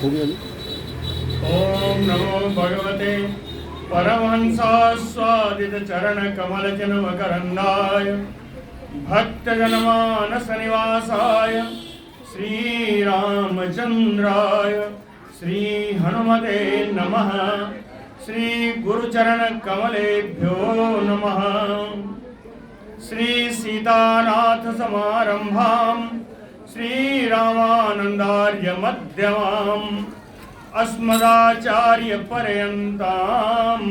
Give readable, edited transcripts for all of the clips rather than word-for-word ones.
ओम नमो भगवते परमहंसास्वादित चरण कमल मकरंदाय भक्तजनमानस निवासाय श्री रामचंद्राय श्री हनुमते नमः। श्री गुरुचरण कमलेभ्यो नमः। श्री सीतानाथ समारंभां श्री रामानंदार्य मध्यमाम् अस्मदाचार्य पर्यन्तां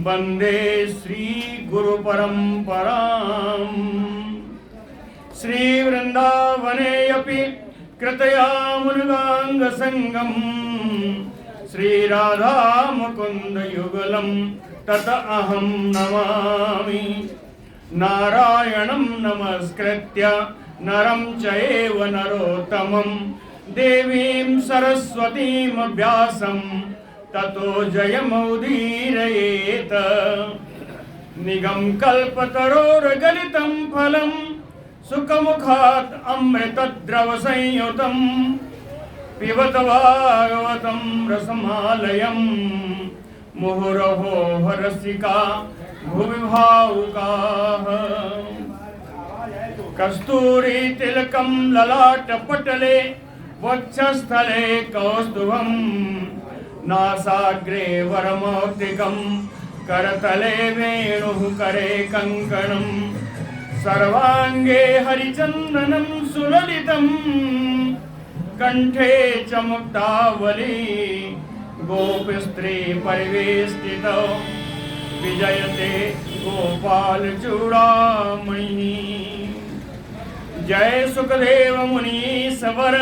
वंदे श्री गुरु परंपराम्। श्री वृंदावने अपि कृतयामुनुगांग संगम श्री राधा मुकुंद युगलम तत अहं नमामि। नारायणं नमस्कृत्य नरं चैव नरोत्तमं देवीं सरस्वतीं व्यासं ततो जयमुदीरयेत। निगम कल्पतरोर्गलितं फलं सुखमुखात् अमृतद्रव संयुतं पिबत भागवतं रसमालयं मुहुरहो रसिका भुवि भावुकाः। कस्तूरी तिलकं ललाटपटले वक्षस्थले कौस्तुभं नासाग्रे वरमौक्तिकं करतले वेणुः करे कङ्कणं सर्वाङ्गे हरिचन्दनं सुललितं कंठे च मुक्तावली गोपस्त्री परिवेष्टितो विजयते गोपाल चूड़ामणि। जय सुखदेव मुनि सवर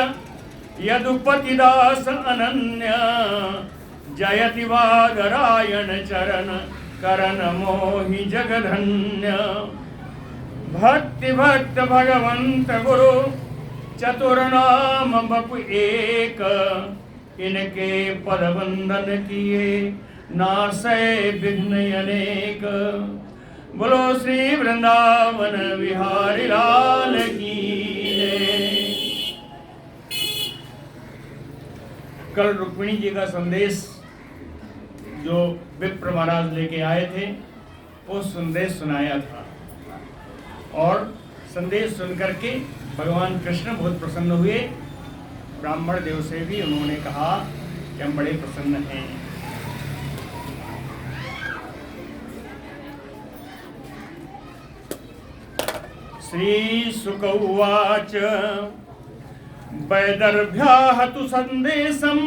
यदुपतिदास अनन्य जयति वादरायण चरण करण मोहि जगधन्य। भक्ति भक्त भगवंत गुरु चतुर्नाम बपु एक इनके पद वंदन किए नासै विघ्न अनेक। बोलो श्री वृंदावन विहारी लाल की जय। कल रुक्मिणी जी का संदेश जो विप्र महाराज लेके आए थे वो संदेश सुनाया था और संदेश सुनकर के भगवान कृष्ण बहुत प्रसन्न हुए। ब्राह्मण देव से भी उन्होंने कहा कि हम बड़े प्रसन्न हैं। श्री शुक उवाच वैदर्भ्याः तु संदेशं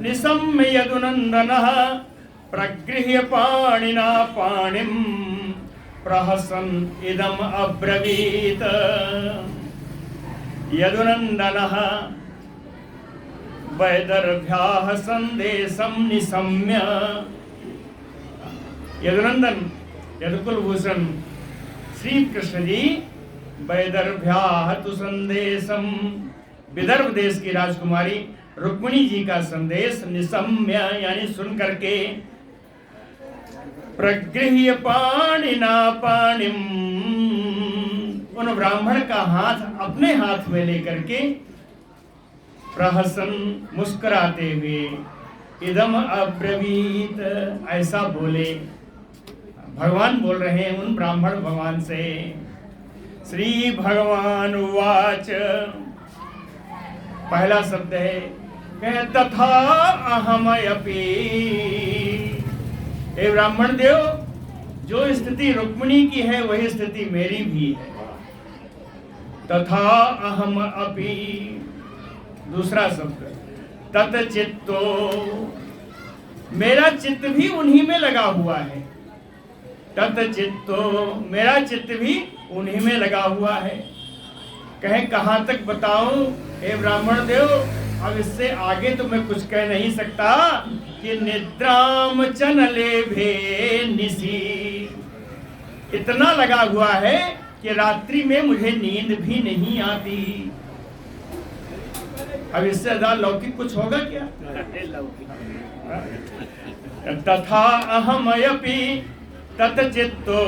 निशम्य यदुनन्दनः प्रगृह्य पाणिना पाणिं प्रहसन् इदम् अब्रवीत्। यदुनन्दनः वैदर्भ्याः संदेशं निशम्य। यदुनंदन यदुकुलभूषण श्री कृष्ण जी वैदर्भ्याः तु संदेशम विदर्भ देश की राजकुमारी रुक्मिणी जी का संदेश निशम्य यानी सुन करके प्रगृह्य पाणिना पाणिम उन ब्राह्मण का हाथ अपने हाथ में लेकर के प्रहसन मुस्कुराते हुए इदम अब्रवीत ऐसा बोले। भगवान बोल रहे हैं उन ब्राह्मण भगवान से। श्री भगवान उवाच पहला शब्द है तथा अहमयपि। हे ब्राह्मण देव जो स्थिति रुक्मिणी की है वही स्थिति मेरी भी है। तथा अहम अपि दूसरा शब्द तत चित्तो मेरा चित्त भी उन्हीं में लगा हुआ है। तत चित्तो मेरा चित्त भी उन्हीं में लगा हुआ है। कहे कहाँ तक बताऊं हे ब्राह्मण देव अब इससे आगे तो मैं कुछ कह नहीं सकता कि निद्राम चनले भे निसी इतना लगा हुआ है कि रात्रि में मुझे नींद भी नहीं आती। अब इससे ज्यादा लौकिक कुछ होगा क्या? तथा अहमयपि तत चित्तो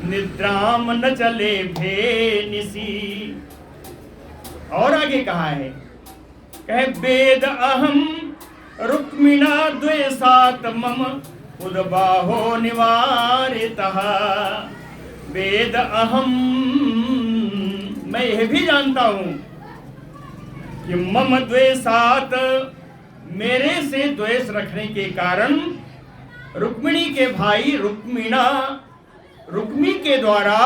निद्राम न चले भे निसी। और आगे कहा है कहे वेद अहम रुक्मिणा द्वेषात् मम उद्बाहो निवारितः। वेद अहम, मैं यह भी जानता हूं कि मम द्वेषात्, मेरे से द्वेष रखने के कारण रुक्मिणी के भाई रुक्मी के द्वारा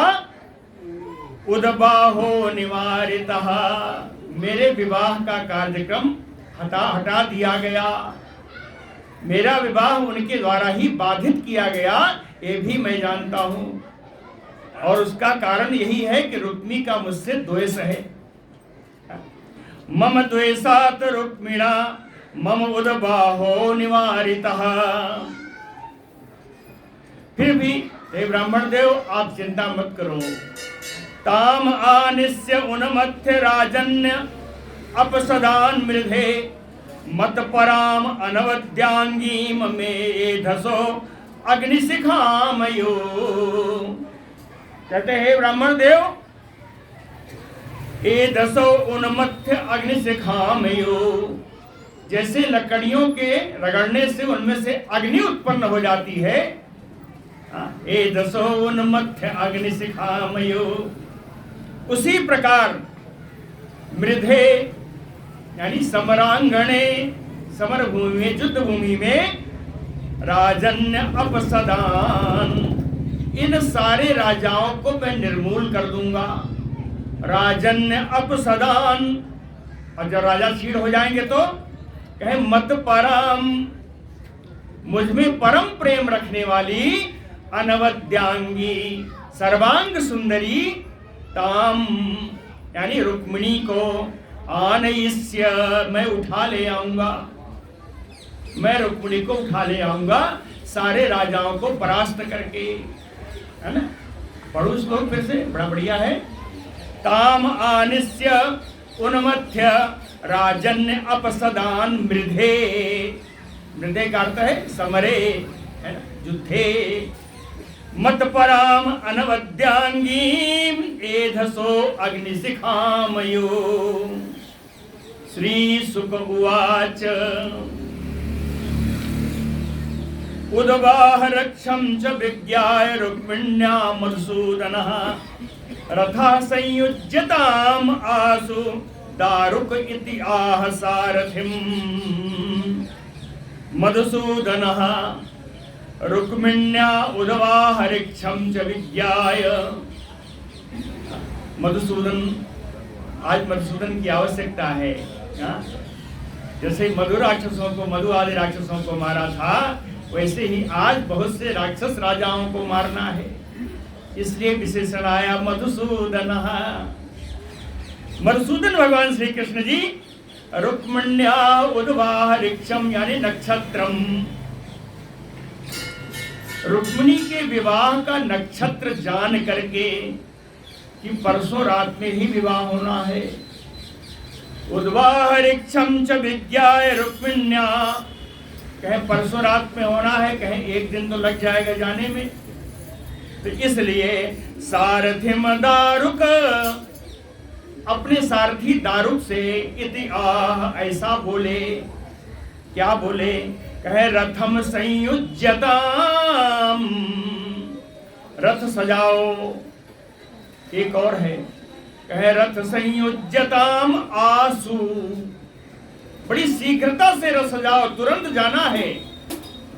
उद्बाहो निवारितः, मेरे विवाह का कार्यक्रम हटा दिया गया। मेरा विवाह उनके द्वारा ही बाधित किया गया, ये भी मैं जानता हूं। और उसका कारण यही है कि रुक्मी का मुझसे द्वेष है। मम द्वेषात् रुक्मिणा मम उद्बाहो निवारितः। फिर भी हे ब्राह्मण देव, आप चिंता मत करो। ताम आनिस्य उन्मथ्य राजन्य अपसदान मृधे मत पराम अनवद्यांगीम मेधसो अग्निशिखामयो। कहते हैं ब्राह्मण देव, एधसो उन्मथ्य अग्निशिखामयो, जैसे लकड़ियों के रगड़ने से उनमें से अग्नि उत्पन्न हो जाती है, एधसो उन्मथ्य अग्निशिखामयो, उसी प्रकार मृधे यानी समरांगणे, समर भूमि में, युद्ध भूमि में, राजन्य अपसदान, इन सारे राजाओं को मैं निर्मूल कर दूंगा। राजन्य अपसदान, और जब राजा क्षीण हो जाएंगे तो कहे मत परम, मुझ में परम प्रेम रखने वाली अनवद्यांगी, सर्वांग सुंदरी, ताम यानी रुक्मिणी को आनयिष्य, मैं उठा ले आऊंगा, मैं रुक्मिणी को उठा ले आऊंगा सारे राजाओं को परास्त करके, है ना। पढ़ो श्लोक फिर से, बड़ा बढ़िया है। ताम आनिष्य उन्मथ्य राजन्य अपसदान मृधे, मृधे का अर्थ है समरे, है ना, युद्धे, मत पराम अनवद्यांगीम एधसो अग्निशिखामयो। श्री शुक उवाच उद्वाह रक्षं च विज्ञाय रुक्मिण्या मधुसूदनः रथः संयुज्यताम् आसु दारुक इति आह सारथिम्। मधुसूदनः रुक्मिण्या उद्वाह रक्षं च विज्ञाय। मधुसूदन, आज मधुसूदन की आवश्यकता है। जैसे मधु राक्षसों को, मधु आदि राक्षसों को मारा था, वैसे ही आज बहुत से राक्षस राजाओं को मारना है, इसलिए विशेषण आया मधुसूदन। मधुसूदन भगवान श्री कृष्ण जी रुक्मिण्या उद्वाह ऋक्षम यानी नक्षत्रम, रुक्मिणी के विवाह का नक्षत्र जान करके कि परसों रात में ही विवाह होना है। उद्वाह ऋक्षम च विज्ञाय रुक्मिण्या, कहे परसों रात में होना है, कहे एक दिन तो लग जाएगा जाने में, तो इसलिए सारथिम दारुक, अपने सारथी दारुक से इति आह ऐसा बोले। क्या बोले? कहे रथम संयुज्यताम, रथ सजाओ। एक और है, कहे रथ संयुज्यताम आसु, बड़ी शीघ्रता से रथ सजाओ, तुरंत जाना है,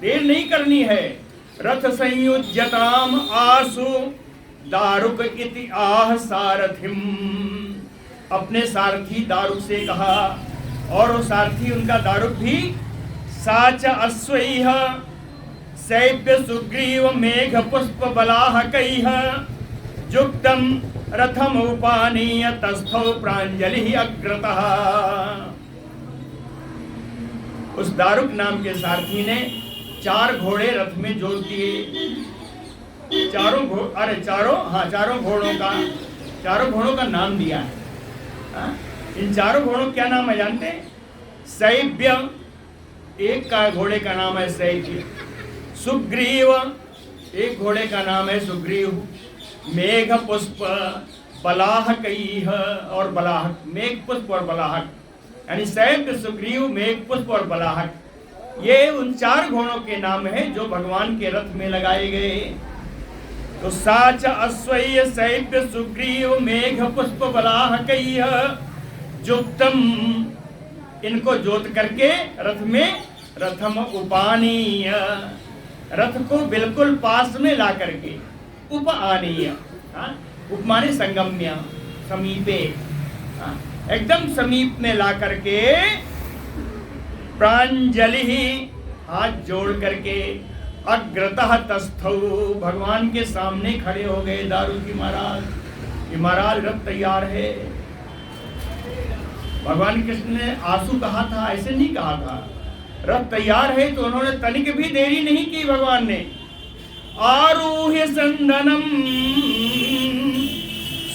देर नहीं करनी है। रथ संयुज्यताम आसु दारुक इति आह सारथिम, अपने सारथी दारुक से कहा, और वो सारथी उनका दारुक भी साच अश्वैः सैभ्य सुग्रीव मेघ पुष्प बलाहकैः युक्तम रथम उपानीय तस्थौ प्रांजलि अग्रतः। उस दारुक नाम के सारथी ने 4 घोड़े रथ में जोड़ दिए। चारों घोड़ों का नाम दिया है। इन चारों घोड़ों क्या नाम है जानते हैं? सैभ्य, एक का घोड़े का नाम है सैभ्य। सुग्रीव, एक घोड़े का नाम है सुग्रीव। मेघ पुष्प बलाहकैः, और बलाहक, मेघ पुष्प और बलाहक, यानी शैब्य, सुग्रीव, मेघ, पुष्प और बलाहक, ये उन 4 घोड़ों के नाम हैं जो भगवान के रथ में लगाए गए। तो साच अश्वय शैब्य सुग्रीव मेघ पुष्प बलाहकैः जुक्तम, इनको जोत करके रथ में रथम उपानीय, रथ को बिल्कुल पास में ला करके, उपानीय, उपमानी संगम्य, समीपे, एकदम समीप में ला करके, प्रांजलि, हाथ जोड़ करके, अग्रतः तस्थौ, भगवान के सामने खड़े हो गए। दारूकी महाराज, ये महाराज रथ तैयार है। भगवान कृष्ण ने आंसू कहा था, ऐसे नहीं कहा था, रथ तैयार है। तो उन्होंने तनिक भी देरी नहीं की। भगवान ने आरूह्य संदनम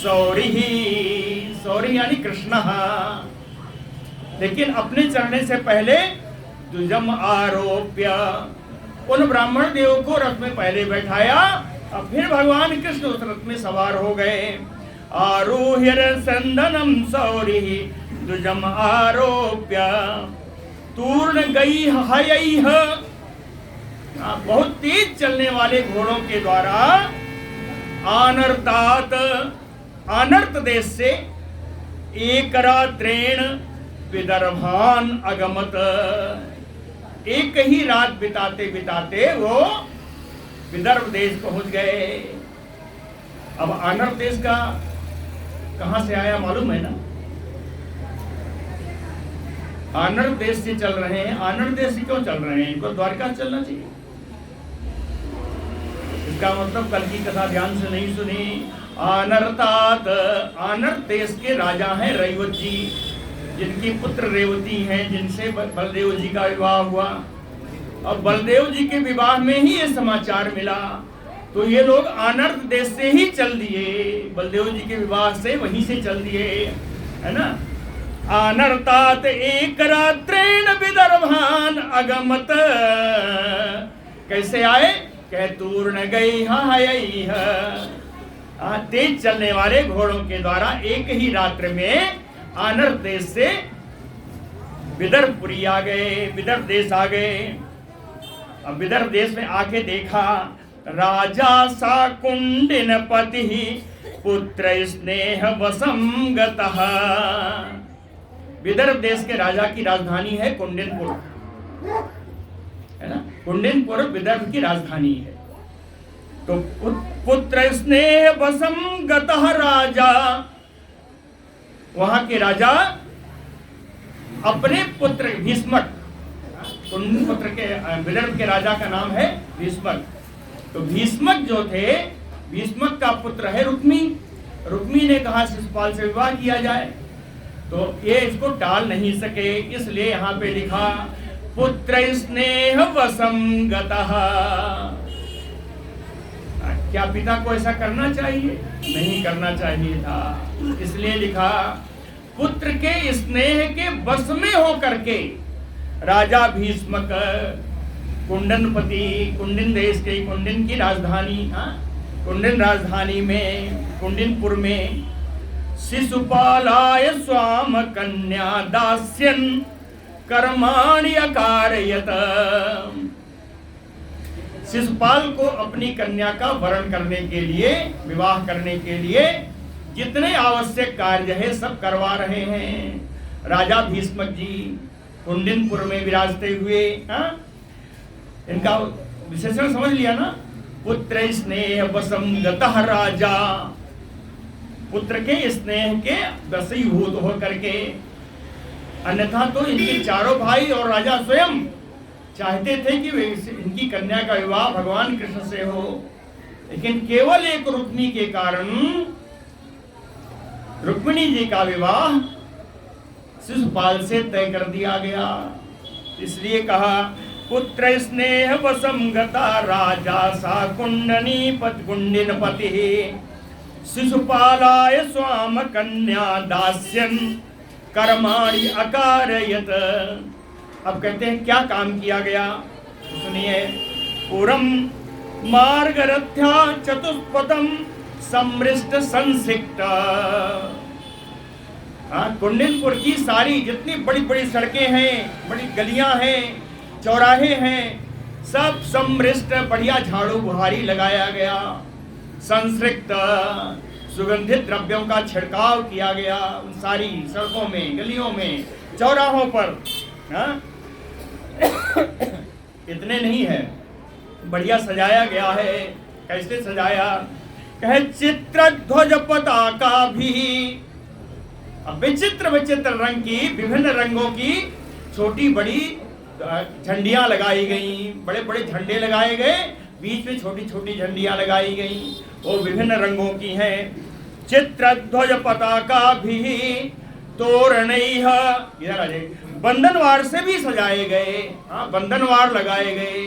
सौरिहि, सौरि यानी कृष्ण, लेकिन अपने चढ़ने से पहले द्विजम आरोप्य, उन ब्राह्मण देव को रथ में पहले बैठाया और फिर भगवान कृष्ण उस रथ में सवार हो गए। आरूह्य संदनम सौरिहि द्विजम आरोप्य तूर्ण गई हयैः, बहुत तेज चलने वाले घोड़ों के द्वारा, आनर्तात, आनर्त देश से, एक रात्रेण विदर्भान अगमत, एक ही रात बिताते बिताते वो विदर्भ देश पहुंच गए। अब आनर्त देश का कहां से आया मालूम है ना? आनर्त देश से चल रहे हैं। आनर्त देश से क्यों चल रहे हैं? इनको द्वारका चलना चाहिए। इसका मतलब कल की कथा ध्यान से नहीं सुनी। आनर्तात, आनर्त देश के राजा हैं रैवत जी, जिनकी पुत्र रेवती हैं, जिनसे बलदेव जी का विवाह हुआ। अब बलदेव जी के विवाह में ही ये समाचार मिला, तो ये लोग आनर्त देश से ही चल दिए, बलदेव जी के विवाह से वहीं से चल दिए, है ना। आनर्तात एक रात्रेण विदर्भान अगमत, कैसे आए? कह तूर्ण गई हयैः, तेज चलने वाले घोड़ों के द्वारा एक ही रात्र में आनर्त देश से विदर्भपुरी आ गए, विदर्भ देश आ गए। अब विदर्भ देश में आके देखा, राजा सा कुंडिनपति पुत्र स्नेह वसम गतः, विदर्भ देश के राजा की राजधानी है कुंडिनपुर, है ना। कुंडिनपुर विदर्भ की राजधानी है। तो पुत्र स्नेह वसम गतः राजा, वहां के राजा अपने पुत्र भीष्मक, पुत्र के विदर्भ के राजा का नाम है भीष्मक। तो भीष्मक जो थे, भीष्मक का पुत्र है रुक्मी। रुक्मी ने कहा शिशुपाल से विवाह किया जाए, तो ये इसको टाल नहीं सके, इसलिए यहाँ पे लिखा पुत्र स्नेह वसम गतः। क्या पिता को ऐसा करना चाहिए? नहीं करना चाहिए था, इसलिए लिखा पुत्र के स्नेह के वश में होकर के राजा भीष्मक कुंडनपति, कुंडिन देश के, कुंडिन की राजधानी, कुंडिन राजधानी में, कुंडिनपुर में शिशुपालाय स्वाम कन्या दास्यन कर्माणि अकारयत, शिशुपाल को अपनी कन्या का वरण करने के लिए, विवाह करने के लिए जितने आवश्यक कार्य है सब करवा रहे हैं राजा भीष्मक जी कुंडिनपुर में विराजते हुए। इनका विशेषण समझ लिया ना, पुत्र स्नेह वसम गतः राजा, पुत्र के स्नेह के वशीभूत होकर के। अन्यथा तो इनके चारों भाई और राजा स्वयं चाहते थे कि इनकी कन्या का विवाह भगवान कृष्ण से हो, लेकिन केवल एक रुक्मिणी के कारण रुक्मिणी जी का विवाह शिशुपाल से तय कर दिया गया। इसलिए कहा पुत्र स्नेह वसम गता राजा सा कुंडिनपति शिशुपालाय स्वाम कन्या दास्यन कर्माणि अकारयत। अब कहते हैं क्या काम किया गया, तो सुनिए। पुरम मार्गरथ्या चतुष्पदम समृष्ट संसिक्त, कुंडनपुर की सारी जितनी बड़ी बड़ी सड़कें हैं, बड़ी गलियां हैं, चौराहे हैं, सब समृष्ट बढ़िया झाड़ू बुहारी लगाया गया, संस्कृत सुगंधित द्रव्यों का छिड़काव किया गया उन सारी सड़कों में, गलियों में, चौराहों पर। इतने नहीं है, बढ़िया सजाया गया है। कैसे सजाया? कहे चित्र ध्वज पताका भी, विचित्र विचित्र रंग की, विभिन्न रंगों की छोटी बड़ी झंडियां लगाई गई, बड़े बड़े झंडे लगाए गए, बीच में छोटी छोटी झंडियां लगाई गई, वो विभिन्न रंगों की हैं। चित्र ध्वज पताका भी तोरणैः, इधर आ जाइए, बंधनवार से भी सजाए गए, बंधनवार लगाए गए।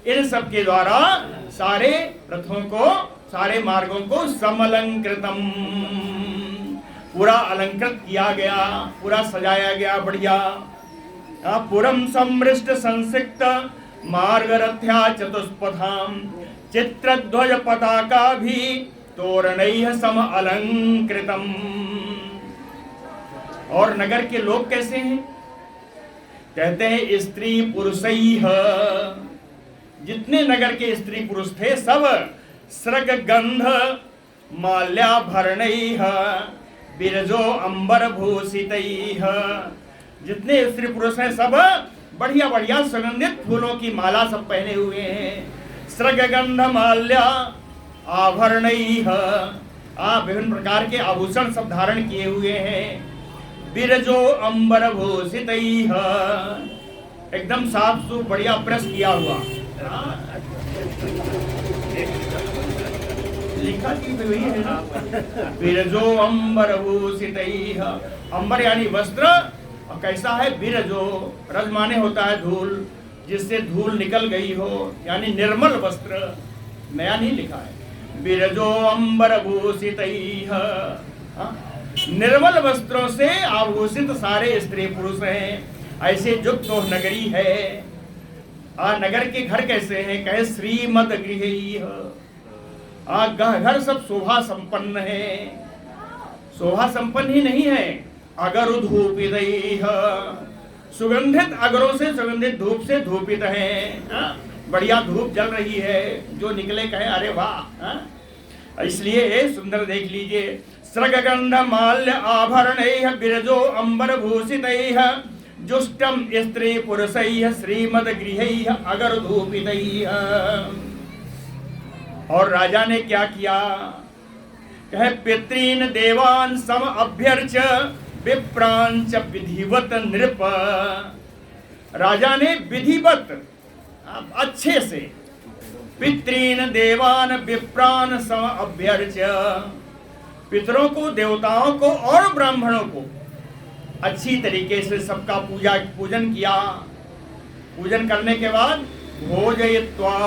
इन सब के द्वारा सारे रथों को, सारे मार्गों को समलंकृतम, पूरा अलंकृत किया गया, पूरा सजाया गया बढ़िया। पुरम समृष्ट संसिक्त मार्गरथ्या चतुष्पथाम चित्रध्वज पताका भी तोरणैः सम अलंकृतम। और नगर के लोग कैसे हैं? कहते हैं स्त्री पुरुषैः, जितने नगर के स्त्री पुरुष थे सब स्रग गंध माल्याभरणैः बिरजो अंबर भूषितैः, जितने स्त्री पुरुष हैं सब बढ़िया बढ़िया सुगंधित फूलों की माला सब पहने हुए हैं। स्रग गंध माल्या आभरणैः, विभिन्न प्रकार के आभूषण सब धारण किए हुए हैं। बिरजो अंबर भूषितैः, एकदम साफ सुफ बढ़िया प्रेस किया हुआ, लिखा की वही है ना, बिरजो अंबर भूषितैः, अंबर यानी वस्त्र, और कैसा है बिरजो, रज माने होता है धूल, जिससे धूल निकल गई हो, यानी निर्मल वस्त्र, नया नहीं लिखा है। बिरजो अंबर भूषितैः, निर्मल वस्त्रों से आभूषित सारे स्त्री पुरुष हैं। ऐसे युक्त तो नगरी है। नगर के घर कैसे हैं? कहे श्रीमद गृहैः, घर सब शोभा संपन्न है। शोभा संपन्न ही नहीं है, अगर धूपितैः, सुगंधित अगरों से, सुगंधित धूप से धूपित है। बढ़िया धूप जल रही है, जो निकले कहे अरे वाह। इसलिए सुंदर देख लीजिए, स्रगगंध माल्य आभरणैः बिरजो अंबर भूषितैः जुष्टम स्त्री पुरुषैः श्रीमद गृहैः अगर धूपितैः। और राजा ने क्या किया? कहे पितॄन् देवान् सम अभ्यर्च विप्रान् च विधिवत नृप। राजा ने विधिवत अच्छे से पितॄन् देवान् विप्रान् सम अभ्यर्च, पितरों को, देवताओं को और ब्राह्मणों को अच्छी तरीके से सबका पूजन किया। पूजन करने के बाद भोजयित्वा,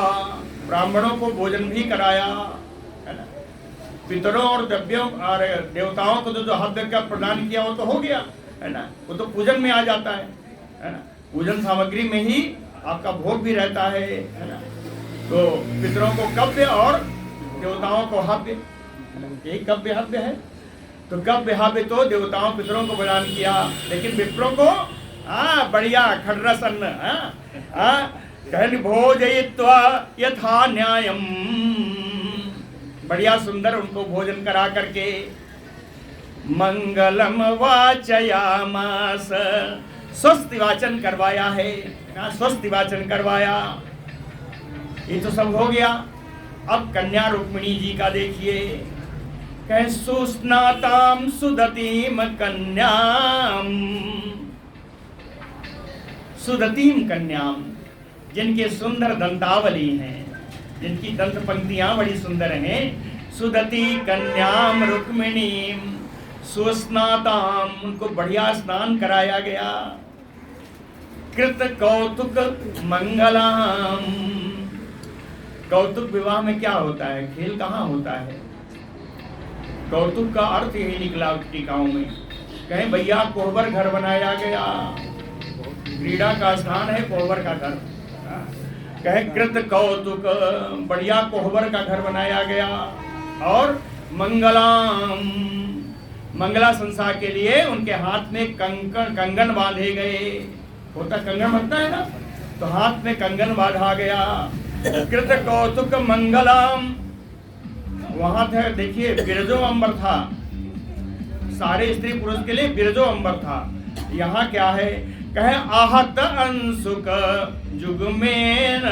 ब्राह्मणों को भोजन भी कराया, है ना। पितरों और देवताओं को जो हव्य का प्रदान किया वो तो हो गया, है ना, वो तो पूजन में आ जाता है ना। पूजन सामग्री में ही आपका भोग भी रहता है ना। तो पितरों को कव्य और देवताओं को हव्य, एक कव्य हव्य है, तो कव्य हव्य तो देवताओं पितरों को प्रदान किया, लेकिन विप्रों को बढ़िया खड़रस अन्न, कहन भोजयित्वा यथा न्यायम, बढ़िया सुंदर उनको भोजन करा करके मंगलम वाचयामास, स्वस्थ वाचन करवाया है, स्वस्थ वाचन करवाया। ये तो सब हो गया। अब कन्या रुक्मिणी जी का देखिए, कहे सुस्नाताम सुदतीम कन्याम, सुदतीम कन्याम, जिनके सुंदर दंतावली हैं, जिनकी दंत पंक्तियां बड़ी सुंदर हैं। सुदती कन्याम रुक्मिणीम सुस्नाताम, उनको बढ़िया स्नान कराया गया। कृत कौतुक मंगलाम, कौतुक विवाह में क्या होता है? खेल कहाँ होता है? कौतुक का अर्थ यही निकला टीकाओं में। कहें भैया कोहबर घर बनाया गया, क्रीड़ा का स्थान है कोहबर का घर। कहे कृत कौतुक, बढ़िया कोहबर का घर बनाया गया। और मंगलाम, मंगला संसार के लिए उनके हाथ में कंगन बांधे गए। होता कंगन बनता है ना, तो हाथ में कंगन बांधा गया। कृत कौतुक मंगलम, वहां था देखिए बिरजो अंबर था, सारे स्त्री पुरुष के लिए बिरजो अंबर था। यहाँ क्या है, कहे आहत अंशुक जुगमेन।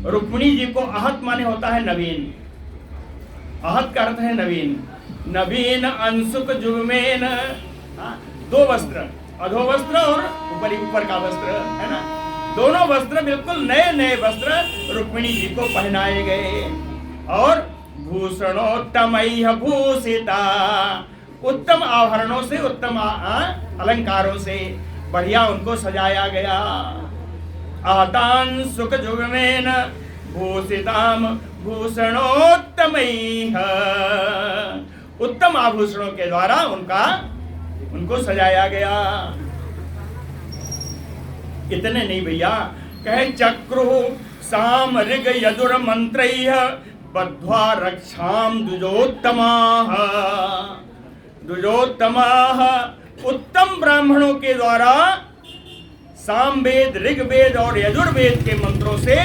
रुक्मिणी जी को आहत माने होता है नवीन, आहत का अर्थ है नवीन। नवीन अंशुक जुगमेन, दो वस्त्र, अधो वस्त्र और ऊपर का वस्त्र है ना, दोनों वस्त्र बिल्कुल नए नए वस्त्र रुक्मिणी जी को पहनाए गए। और भूषणोत्तमैः भूषिता, उत्तम आभरणों से, उत्तम अलंकारों से बढ़िया उनको सजाया गया। आतान सुख जुगमेन भूषिताम भूषणोत्तमैः, उत्तम आभूषणों के द्वारा उनको सजाया गया। इतने नहीं भैया, कहे चक्रु साम ऋग यजुर मंत्रैः बद्ध्वा रक्षाम द्विजोत्तमाः। द्विजोत्तमाः उत्तम ब्राह्मणों के द्वारा सामवेद, ऋग्वेद और यजुर्वेद के मंत्रों से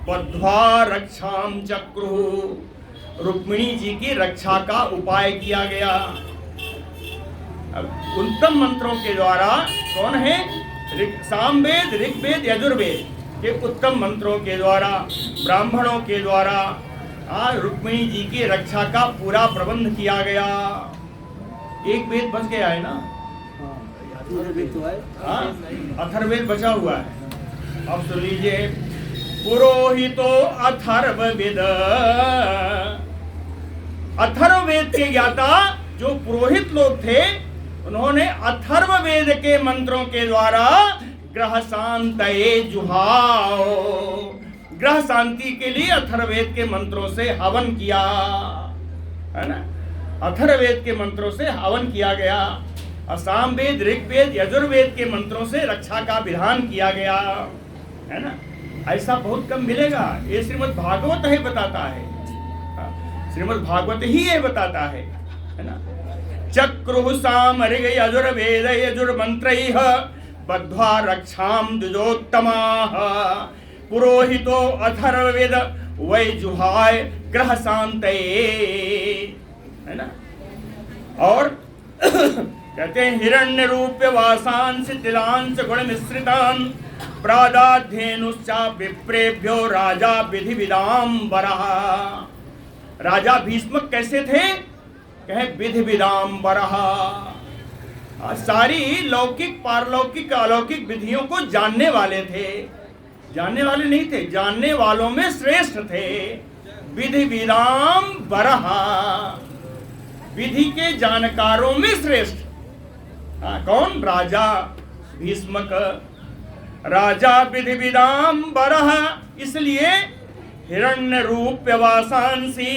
बद्ध्वा रक्षाम चक्रु, रुक्मिणी जी की रक्षा का उपाय किया गया। उत्तम मंत्रों के द्वारा, कौन है, सामवेद, ऋग्वेद, यजुर्वेद के उत्तम मंत्रों के द्वारा, ब्राह्मणों के द्वारा रुक्मिणी जी की रक्षा का पूरा प्रबंध किया गया। एक वेद बच गया है ना, अथर्ववेद बचा हुआ है। अब सुन लीजिए, पुरोहितो अथर्ववेद, अथर्ववेद के ज्ञाता जो पुरोहित लोग थे, उन्होंने अथर्ववेद के मंत्रों के द्वारा ग्रह शांतये जुहाओ, ग्रह शांति के लिए अथर्ववेद के मंत्रों से हवन किया, है ना, अथर्ववेद के मंत्रों से हवन किया गया। सामवेद, ऋग्वेद, यजुर्वेद के मंत्रों से रक्षा का विधान किया गया, है ना। ऐसा बहुत कम मिलेगा, ये श्रीमद् भागवत ही बताता है, श्रीमद् भागवत ही ये बताता है ना। चक्रु साम ऋग यजुर्वेद यजुर्मंत्रैः बद्ध्वा रक्षाम द्विजोत्तमाः पुरोहितो अथर्ववेद वै जुहाय ग्रह शांतये, है ना। और कहते हैं हिरण्य रूप्य वासांस तिलांस गुण मिश्रितान प्रादाध्येनुश्चा विप्रेभ्यो राजा विधि विदाम्बरः। राजा भीष्म कैसे थे, कहे विधि विदाम्बरः, सारी लौकिक पारलौकिक अलौकिक विधियों को जानने वाले थे, जानने वाले नहीं थे, जानने वालों में श्रेष्ठ थे। विधि विदाम्बरः, विधि के जानकारों में श्रेष्ठ। कौन, राजा भीष्मक, राजा विधि विदाम्बरः, इसलिए हिरण्य रूप वासांसी,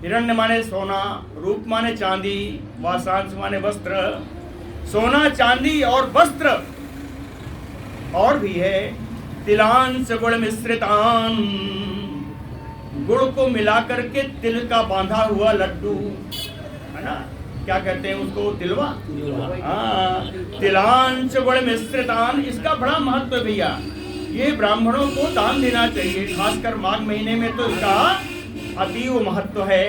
हिरण्य माने सोना, रूप माने चांदी, वासांश माने वस्त्र, सोना चांदी और वस्त्र, और भी है तिलांश गुण मिश्रितान, गुड़ को मिलाकर के तिल का बांधा हुआ लड्डू, है ना, क्या कहते हैं उसको, तिलवा, तिलांश गुण मिश्रितान, इसका बड़ा महत्व है भैया। ये ब्राह्मणों को दान देना चाहिए, खासकर माघ महीने में तो इसका अतीव महत्व है।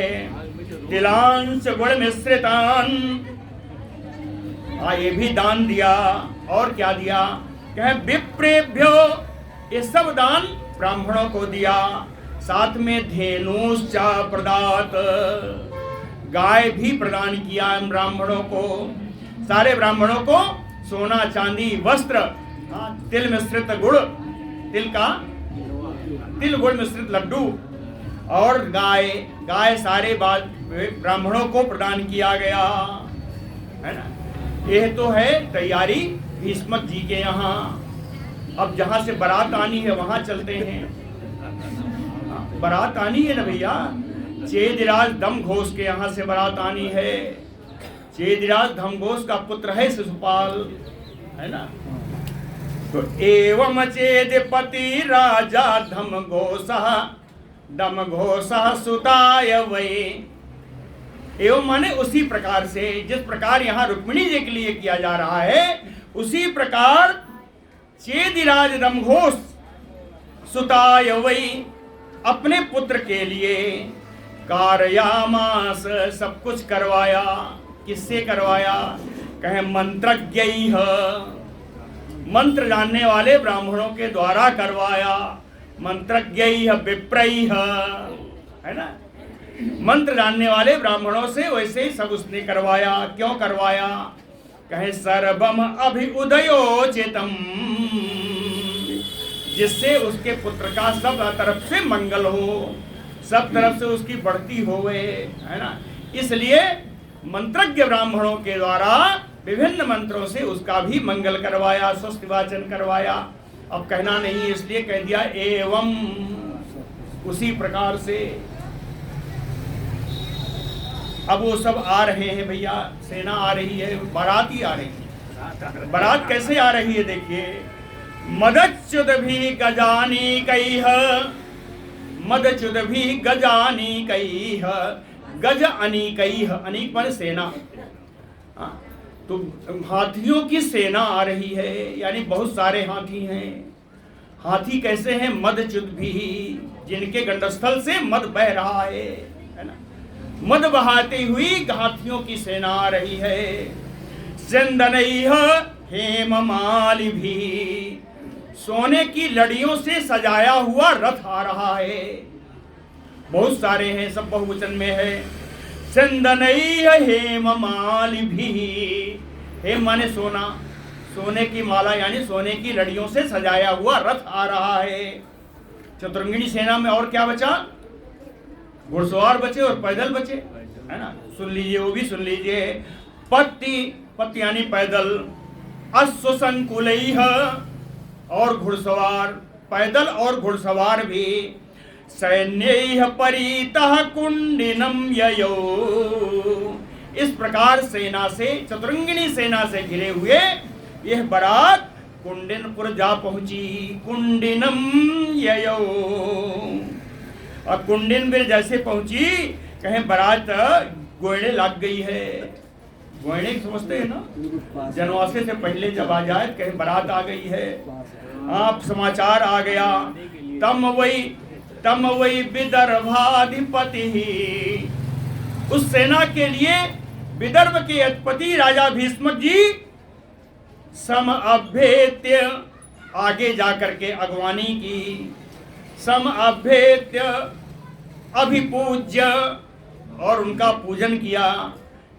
तिलांश गुण मिश्रितान, ये भी दान दिया। और क्या दिया, कहे विप्रेभ्यो, ये सब दान ब्राह्मणों को दिया। साथ में धेनुश्चा प्रदात, गाय भी प्रदान किया ब्राह्मणों को, सारे ब्राह्मणों को सोना चांदी वस्त्र, तिल मिश्रित गुड़, तिल गुड़ मिश्रित लड्डू और गाय सारे ब्राह्मणों को प्रदान किया गया, है ना। यह तो है तैयारी भीष्मक जी के यहाँ। अब जहाँ से बारात आनी है वहाँ चलते हैं। बारात आनी है ना भैया, चेदिराज दम घोष के यहाँ से बारात आनी है। चेदिराज धम घोष का पुत्र है शिशुपाल, है ना। तो एवं चेदिपति राजा धम घोषः सुताय वै एवं माने उसी प्रकार से, जिस प्रकार यहाँ रुक्मिणी जी के लिए किया जा रहा है, उसी प्रकार चेदिराज रमघोष सुताय वै, अपने पुत्र के लिए कारयामास, सब कुछ करवाया। किससे करवाया? कहे मंत्रज्ञ, मंत्र जानने वाले ब्राह्मणों के द्वारा करवाया। मंत्रज्ञ विप्रैः, है ना, मंत्र जानने वाले ब्राह्मणों से वैसे ही सब उसने करवाया। क्यों करवाया? कहे सर्वम अभिउदयोचितम, जिससे उसके पुत्र का सब तरफ से मंगल हो, सब तरफ से उसकी बढ़ती होवे, है ना। इसलिए मंत्रज्ञ ब्राह्मणों के द्वारा विभिन्न मंत्रों से उसका भी मंगल करवाया, स्वस्ति वाचन करवाया। अब कहना नहीं, इसलिए कह दिया एवं, उसी प्रकार से। अब वो सब आ रहे हैं भैया, सेना आ रही है, बारात ही आ रही है। बारात कैसे आ रही है? देखिए, मदच्युत भी गजानी कईह, मदच्युत भी गजानी कईह, गज अनीकईह, अनीक माने सेना। तो हाथियों की सेना आ रही है, यानी बहुत सारे हाथी हैं। हाथी कैसे हैं? मदच्युत भी, जिनके गंडस्थल से मद बह रहा है ना। मद बहाती हुई हाथियों की सेना आ रही है। चंदनैः हेममालि भी, सोने की लड़ियों से सजाया हुआ रथ आ रहा है। बहुत सारे हैं, सब बहुवचन में है। चंदनैः हेममालि भी, हेम माने सोना, सोने की माला यानी सोने की लड़ियों से सजाया हुआ रथ आ रहा है। चतुरंगिणी सेना में और क्या बचा? घुड़सवार बचे और पैदल बचे, है ना। सुन लीजिए, वो भी सुन लीजिए। पत्ती, पत्ती यानी पैदल। अश्वसंकुलैः, और घुड़सवार, पैदल और घुड़सवार भी। सैन्यैः परितः कुंडिनम ययो, इस प्रकार सेना से, चतुरंगिणी सेना से घिरे हुए यह बारात कुंडिनपुर जा पहुंची। कुंडिनम ययो, और कुंडिन में जैसे पहुंची, कहें बारात गोयड़े लग गई है। गोयड़े समझते हैं ना, जनवासे से पहले जब आ जाए, कहें बारात आ गई है, आप समाचार आ गया। तम वही विदर्भाधिपति, उस सेना के लिए विदर्भ के अधिपति राजा भीष्मक जी सम अभ्येत्य, आगे जाकर के अगवानी की। सम अभ्येत्य, अभिपूज्य, और उनका पूजन किया।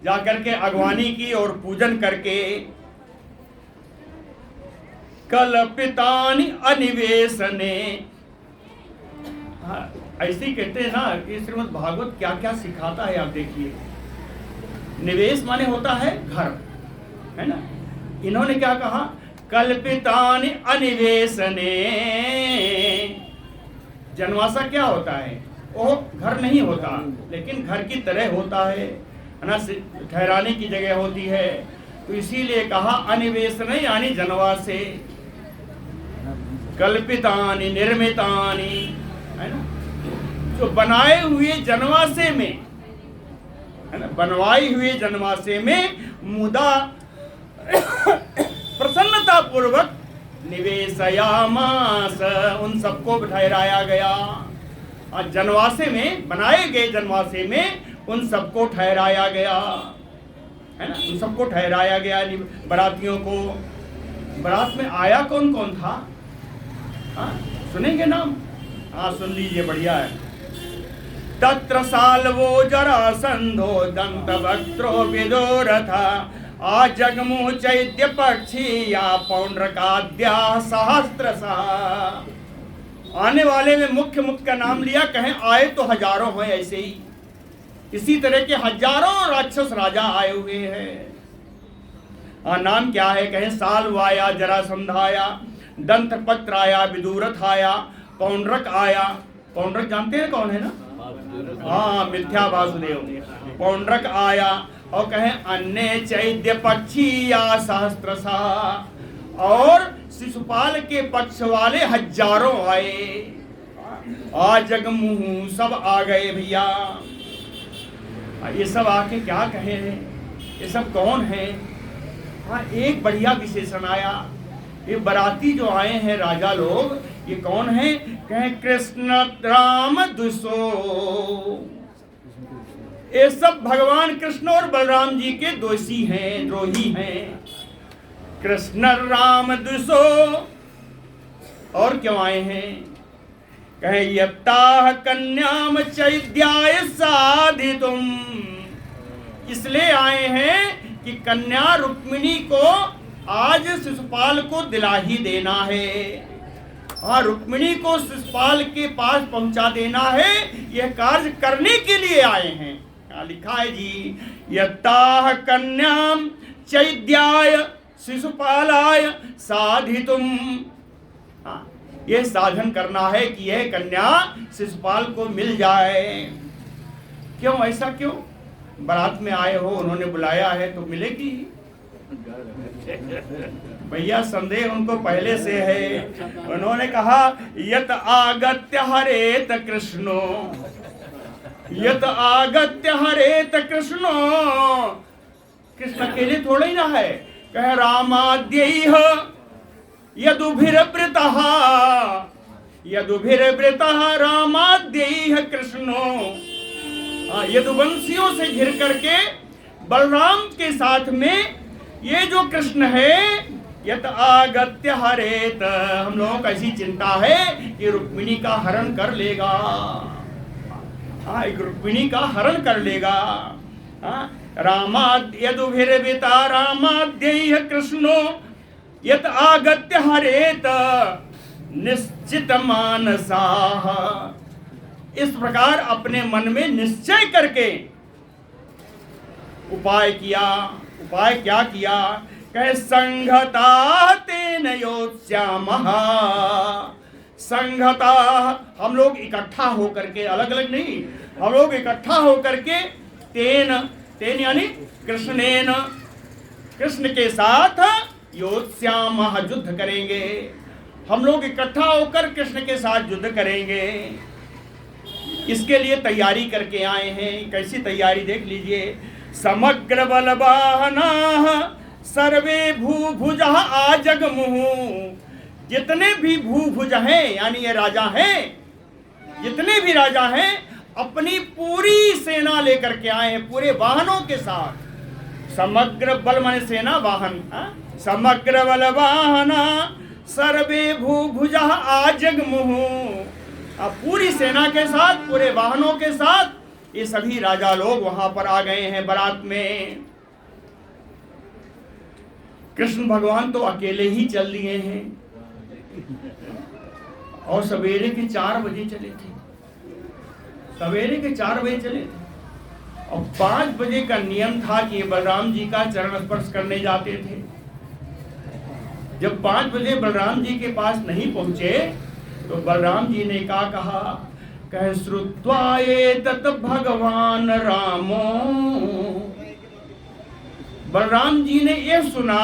जाकर के अगवानी की और पूजन करके। कल्पितानि अनिवेशने, ऐसे ही कहते हैं ना कि श्रीमद् भागवत क्या क्या सिखाता है। आप देखिए, निवेश माने होता है घर, है ना। इन्होंने क्या कहा? कल्पितानि अनिवेशने। जनवासा क्या होता है? वो घर नहीं होता, लेकिन घर की तरह होता है ना, ठहराने की जगह होती है। तो इसीलिए कहा अनिवेशन यानी जनवासे। कल्पितानि निर्मितानि, है ना, जो बनाए हुए जनवासे में, है ना, बनवाई हुए जनवासे में मुदा प्रसन्नता पूर्वक निवेशयामास, उन सबको ठहराया गया। और जनवासे में, बनाए गए जनवासे में उन सबको ठहराया गया, है ना, उन सबको ठहराया गया बारातियों को। बारात में आया कौन कौन था? सुनेंगे नाम? हाँ, सुन लीजिए, बढ़िया है। तत्र साल्वो जरासंधो दंतवक्त्रो विदुरथा, आजगमु चैत्य पक्षी या पौंड्रकाद्या सहस्त्रशः। आने वाले में मुख्य का नाम लिया, कहें आए तो हजारों हैं, ऐसे ही इसी तरह के हजारों राक्षस राजा आए हुए हैं। नाम क्या है? कहें साल्व आया, जरासंध आया, दंतपत्र आया, विदुरथ आया, पौंड्रक आया। पौंड्रक जानते हैं कौन है ना? हाँ, मिथ्या वासुदेव। पौंड्रक आया, और कहें अन्य चैत्य पक्षी या सहस्त्रशः, और शिशुपाल के पक्ष वाले हजारों आए। आजगमुहु, सब आ गए भैया। ये सब आके क्या कहे हैं, ये सब कौन है? हाँ, एक बढ़िया विशेषण आया, ये बराती जो आए हैं राजा लोग, ये कौन है? कहे कृष्ण राम दुसो। ये सब भगवान कृष्ण और बलराम जी के दोषी हैं, द्रोही हैं। कृष्ण राम दुसो। और क्यों आए हैं? कहे यत्ताह कन्याम चैद्याय साधितुम। इसलिए आए हैं कि कन्या रुक्मिणी को आज शिशुपाल को दिला ही देना है। हाँ, रुक्मिणी को शिशुपाल के पास पहुंचा देना है, यह कार्य करने के लिए आए हैं। क्या लिखा है जी? यत्ताह कन्याम चैद्याय शिशुपालाय साधितुम। हाँ, यह साधन करना है कि यह कन्या शिशुपाल को मिल जाए। क्यों, ऐसा क्यों? बारात में आए हो, उन्होंने बुलाया है तो मिलेगी भैया। संदेह उनको पहले से है। उन्होंने कहा यत आगत्य हरेत कृष्णो, यत आगत्य हरेत कृष्णो। कृष्ण अकेले थोड़ा ही ना है। कह रामाद्यैह यदुभिर्वृतः, यदुभिर्वृतः रामाद्यैह कृष्णो। यदुवंशियों से घिर करके बलराम के साथ में ये जो कृष्ण है, यत आगत्य हरेत, हम लोगों को ऐसी चिंता है कि रुक्मिणी का हरण कर लेगा। रुक्मिणी का हरण कर लेगा। रामाद यदुभिर्वृता रामाद्यैह कृष्णो यत आगत्य हरेत निश्चित मानसाः। इस प्रकार अपने मन में निश्चय करके उपाय किया। उपाय क्या किया? कहे संघता तेन योत्स्यामः। संघता, हम लोग इकट्ठा होकर के, अलग अलग नहीं, हम लोग इकट्ठा होकर के तेन, तेन यानी कृष्णेन, कृष्ण के साथ योत्स्यामः, युद्ध करेंगे। हम लोग इकट्ठा होकर कृष्ण के साथ युद्ध करेंगे। इसके लिए तैयारी करके आए हैं। कैसी तैयारी देख लीजिए। समग्र बलवाहनाः सर्वे भूभुजः आजगमुः। जितने भी भूभुज हैं, यानी ये राजा हैं, जितने भी राजा हैं अपनी पूरी सेना लेकर के आए हैं, पूरे वाहनों के साथ। समग्र बल माने सेना, वाहन। समग्र बलवाहना सर्वे भूभुजः आजगमुः। अब पूरी सेना के साथ, पूरे वाहनों के साथ ये सभी राजा लोग वहां पर आ गए हैं बारात में। कृष्ण भगवान तो अकेले ही चल दिए हैं और सवेरे के 4 बजे चले थे। सवेरे के 4 बजे चले थे और 5 बजे का नियम था कि बलराम जी का चरण स्पर्श करने जाते थे। जब 5 बजे बलराम जी के पास नहीं पहुंचे तो बलराम जी ने क्या कहा? कह श्रुत्वा एतत् भगवान रामो। बलराम जी ने यह सुना,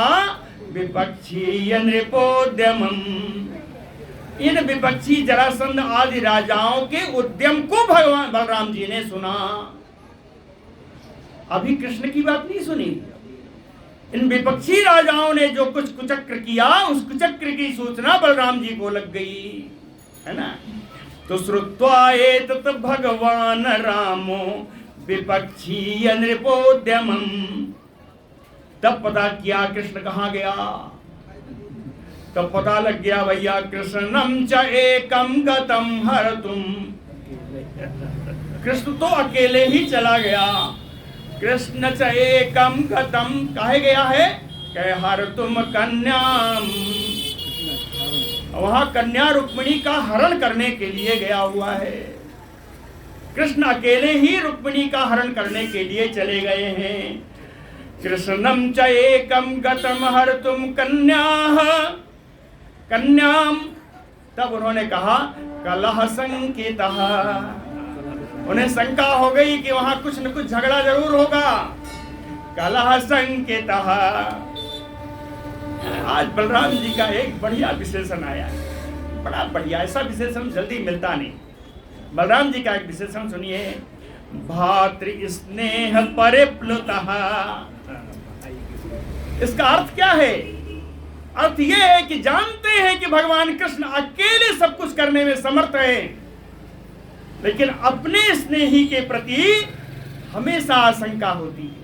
विपक्षी नृपोद्यमम्, इन विपक्षी जरासंध आदि राजाओं के उद्यम को भगवान बलराम जी ने सुना। अभी कृष्ण की बात नहीं सुनी। इन विपक्षी राजाओं ने जो कुछ कुचक्र किया, उस कुचक्र की सूचना बलराम जी को लग गई, है ना। तो श्रुत्वा एतत् भगवान रामो विपक्षी नृपोद्यमम्। तब पता किया कृष्ण कहाँ गया। तब पता लग गया भैया, कृष्णम च एकम गतम हरतुम। कृष्ण तो अकेले ही चला गया। कृष्ण च एकम गतम, काहे गया है? कहे हरतुम कन्याम, वहां कन्या रुक्मिणी का हरण करने के लिए गया हुआ है। कृष्ण अकेले ही रुक्मिणी का हरण करने के लिए चले गए हैं। कृष्णम च एकम गतम हरतुम कन्याः कन्याम। तब उन्होंने कहा कलह संकेतः। उन्हें शंका हो गई कि वहां कुछ न कुछ झगड़ा जरूर होगा। कलह संकेतः। आज बलराम जी का एक बढ़िया विशेषण आया है, बड़ा बढ़िया। ऐसा विशेषण जल्दी मिलता नहीं। बलराम जी का एक विशेषण सुनिए। भातृ स्नेह परिप्लुतः। इसका अर्थ क्या है? अर्थ यह है कि जानते हैं कि भगवान कृष्ण अकेले सब कुछ करने में समर्थ है, लेकिन अपने स्नेही के प्रति हमेशा आशंका होती है।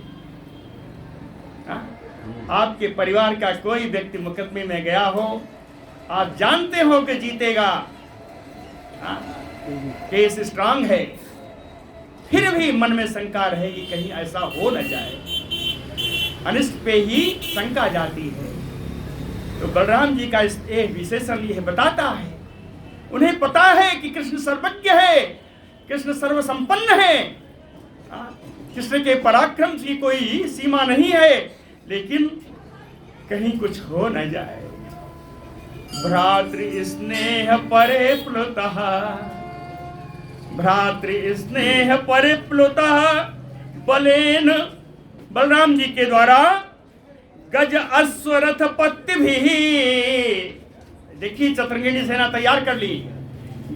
आपके परिवार का कोई व्यक्ति मुकदमे में गया हो, आप जानते हो कि जीतेगा, केस स्ट्रांग है, फिर भी मन में शंका रहेगी कहीं ऐसा हो न जाए, अनिष्ट पे ही शंका जाती है। तो बलराम जी का एक विशेषण यह बताता है, उन्हें पता है कि कृष्ण सर्वज्ञ है, कृष्ण सर्वसंपन्न है, कृष्ण के पराक्रम की कोई सीमा नहीं है, लेकिन कहीं कुछ हो न जाए। भ्रातृ स्नेह परिप्लुतः, भ्रातृ स्नेह परिप्लुतः बलेन, बलराम जी के द्वारा गज अश्वरथ पत्ति भी, देखिए चतुर्ंगिणी सेना तैयार कर ली,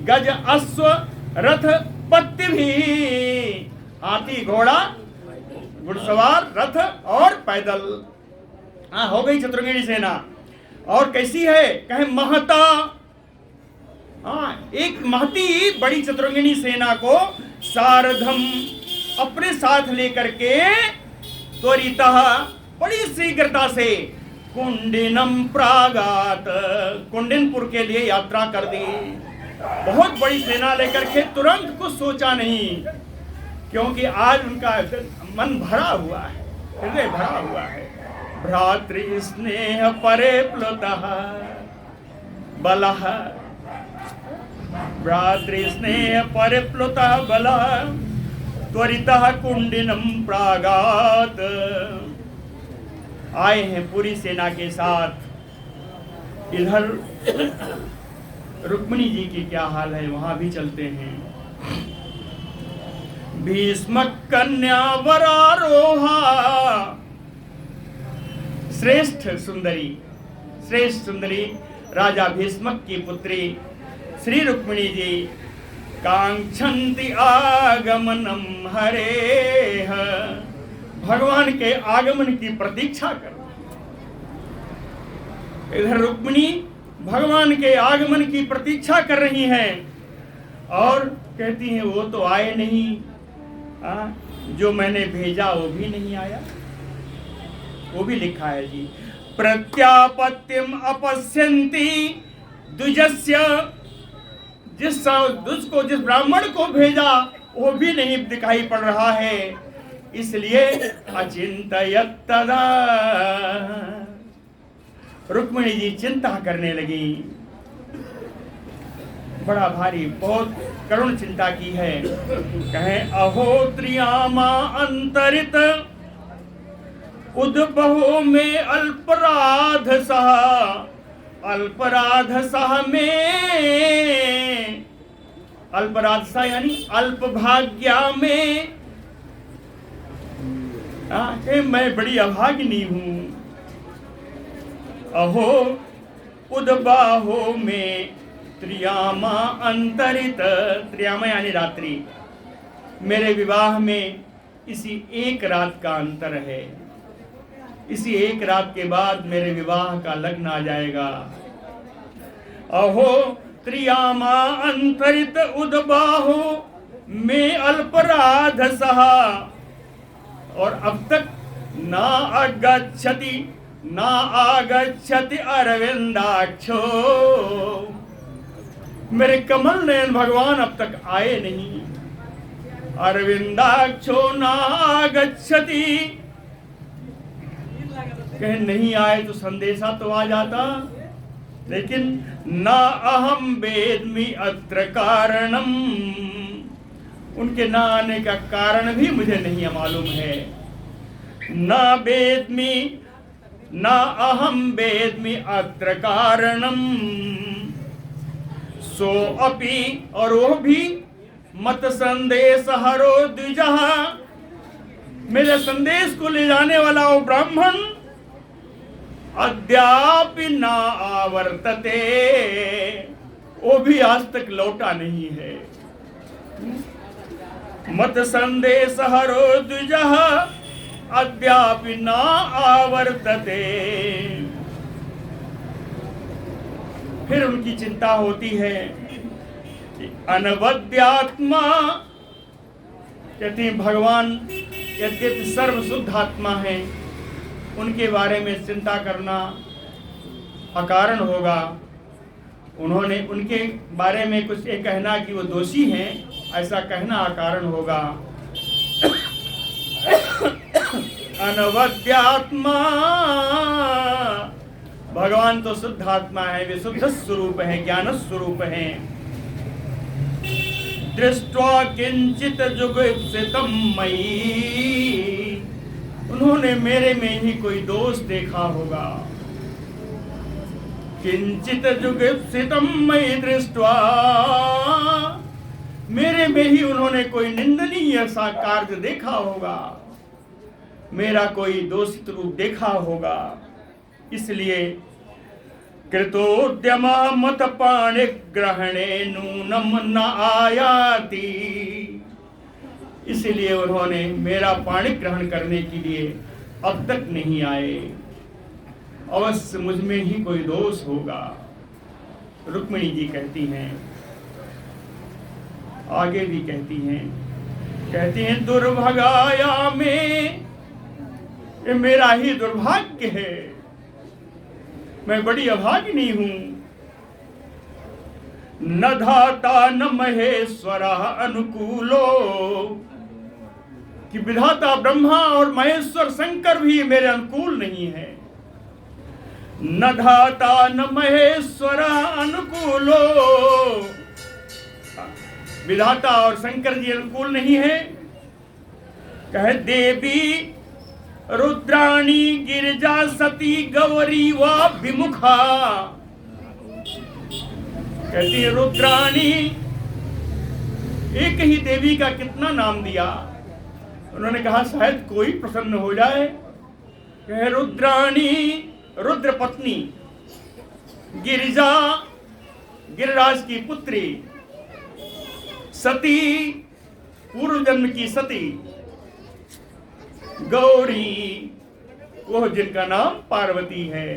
गज अश्व रथ पत्ति भी, हाथी घोड़ा घुड़सवार रथ और पैदल, हो गई चतुर्ंगिणी सेना। और कैसी है? कहे महता, एक महती बड़ी चतुर्ंगिणी सेना को सारधम अपने साथ लेकर के त्वरितः बड़ी शीघ्रता से कुंडिनम प्रागात, कुंडिनपुर के लिए यात्रा कर दी। बहुत बड़ी सेना लेकर के तुरंत कुछ सोचा नहीं, क्योंकि आज उनका मन भरा हुआ है, हृदय भरा हुआ है। भ्रातृ स्नेह परिप्लुतः बलः, भ्रातृ स्नेह परिप्लुतः बलः त्वरितः कुंडिनम प्रागात, आए हैं पूरी सेना के साथ। इधर रुक्मिणी जी की क्या हाल है, वहां भी चलते हैं। भीष्म कन्या वरारोहा, श्रेष्ठ सुंदरी राजा भीष्मक की पुत्री श्री रुक्मिणी जी कांक्षन्ति आगमनम हरेह, भगवान के आगमन की प्रतीक्षा कर। इधर रुक्मिणी भगवान के आगमन की प्रतीक्षा कर रही हैं और कहती हैं वो तो आए नहीं, जो मैंने भेजा वो भी नहीं आया। वो भी लिखा है जी, प्रत्यापत्यम अपश्यन्ति द्विजस्य, जिस ब्राह्मण को भेजा वो भी नहीं दिखाई पड़ रहा है, इसलिए अचिंतयत तदा, रुक्मिणी जी चिंता करने लगी। बड़ा भारी, बहुत करुण चिंता की है। कहें अहो त्रियामा अंतरित उद्भवो में अल्पराध सह, अल्पराध सह में, अल्पराध सह यानी अल्प भाग्या में, मैं बड़ी अभागिनी हूं। अहो उद्बाहो में त्रियामा अंतरित, त्रियामा यानी रात्रि, मेरे विवाह में इसी एक रात का अंतर है, इसी एक रात के बाद मेरे विवाह का लग्न आ जाएगा। अहो त्रियामा अंतरित उद्बाहो में अल्पराध सहा, और अब तक ना आगच्छति अरविंदाक्षो, मेरे कमल नयन भगवान अब तक आए नहीं। अरविंदाक्षो ना आगच्छति, कहीं नहीं आए तो संदेशा तो आ जाता, लेकिन ना अहम वेद्मि अत्र कारणम, उनके ना आने का कारण भी मुझे नहीं मालूम है। ना वेद्मि ना अहम वेद्मि अत्र कारणम सो अपि, और वो भी मत संदेश हरो द्विजः, मेरे संदेश को ले जाने वाला वो ब्राह्मण अद्यापि ना आवर्तते, वो भी आज तक लौटा नहीं है। मत संदेश हरो द्विजः अद्यापि न आवर्तते। फिर उनकी चिंता होती है कि अनवद्यात्मा, कहते हैं भगवान यद्यपि सर्व शुद्ध आत्मा है, उनके बारे में चिंता करना अकारण होगा। उन्होंने उनके बारे में कुछ ये कहना कि वो दोषी हैं, ऐसा कहना अकारण होगा। अनवद्यात्मा, भगवान तो शुद्ध आत्मा है, वे शुद्ध स्वरूप है, ज्ञान स्वरूप है। दृष्ट्वा किंचित जुगुप्सितम मयि, उन्होंने मेरे में ही कोई दोष देखा होगा। किंचित जुगुप्सितम मयि दृष्ट्वा, मेरे में ही उन्होंने कोई निंदनीय सा कार्य देखा होगा, मेरा कोई दोषित रूप देखा होगा। इसलिए कृतोद्यम मत पाणि ग्रहणे नूनम न आयाति, इसलिए उन्होंने मेरा पाणि ग्रहण करने के लिए अब तक नहीं आए। अवश्य मुझ में ही कोई दोष होगा। रुक्मिणी जी कहती हैं, आगे भी कहती हैं दुर्भाग्या में, ये मेरा ही दुर्भाग्य है, मैं बड़ी अभागिनी हूं। न धाता न महेश्वर अनुकूलो, कि विधाता ब्रह्मा और महेश्वर शंकर भी मेरे अनुकूल नहीं है। न धाता न महेश्वर अनुकूलो, विधाता और शंकर जी अनुकूल नहीं है। कहे देवी रुद्राणी गिरिजा सती गौरी व विमुखा, कहती है रुद्राणी, एक ही देवी का कितना नाम दिया। उन्होंने कहा शायद कोई प्रसन्न हो जाए। कहे रुद्राणी, रुद्र पत्नी, गिरिजा, गिरिराज की पुत्री, सती, पूर्व जन्म की सती, गौरी, वो जिनका नाम पार्वती है,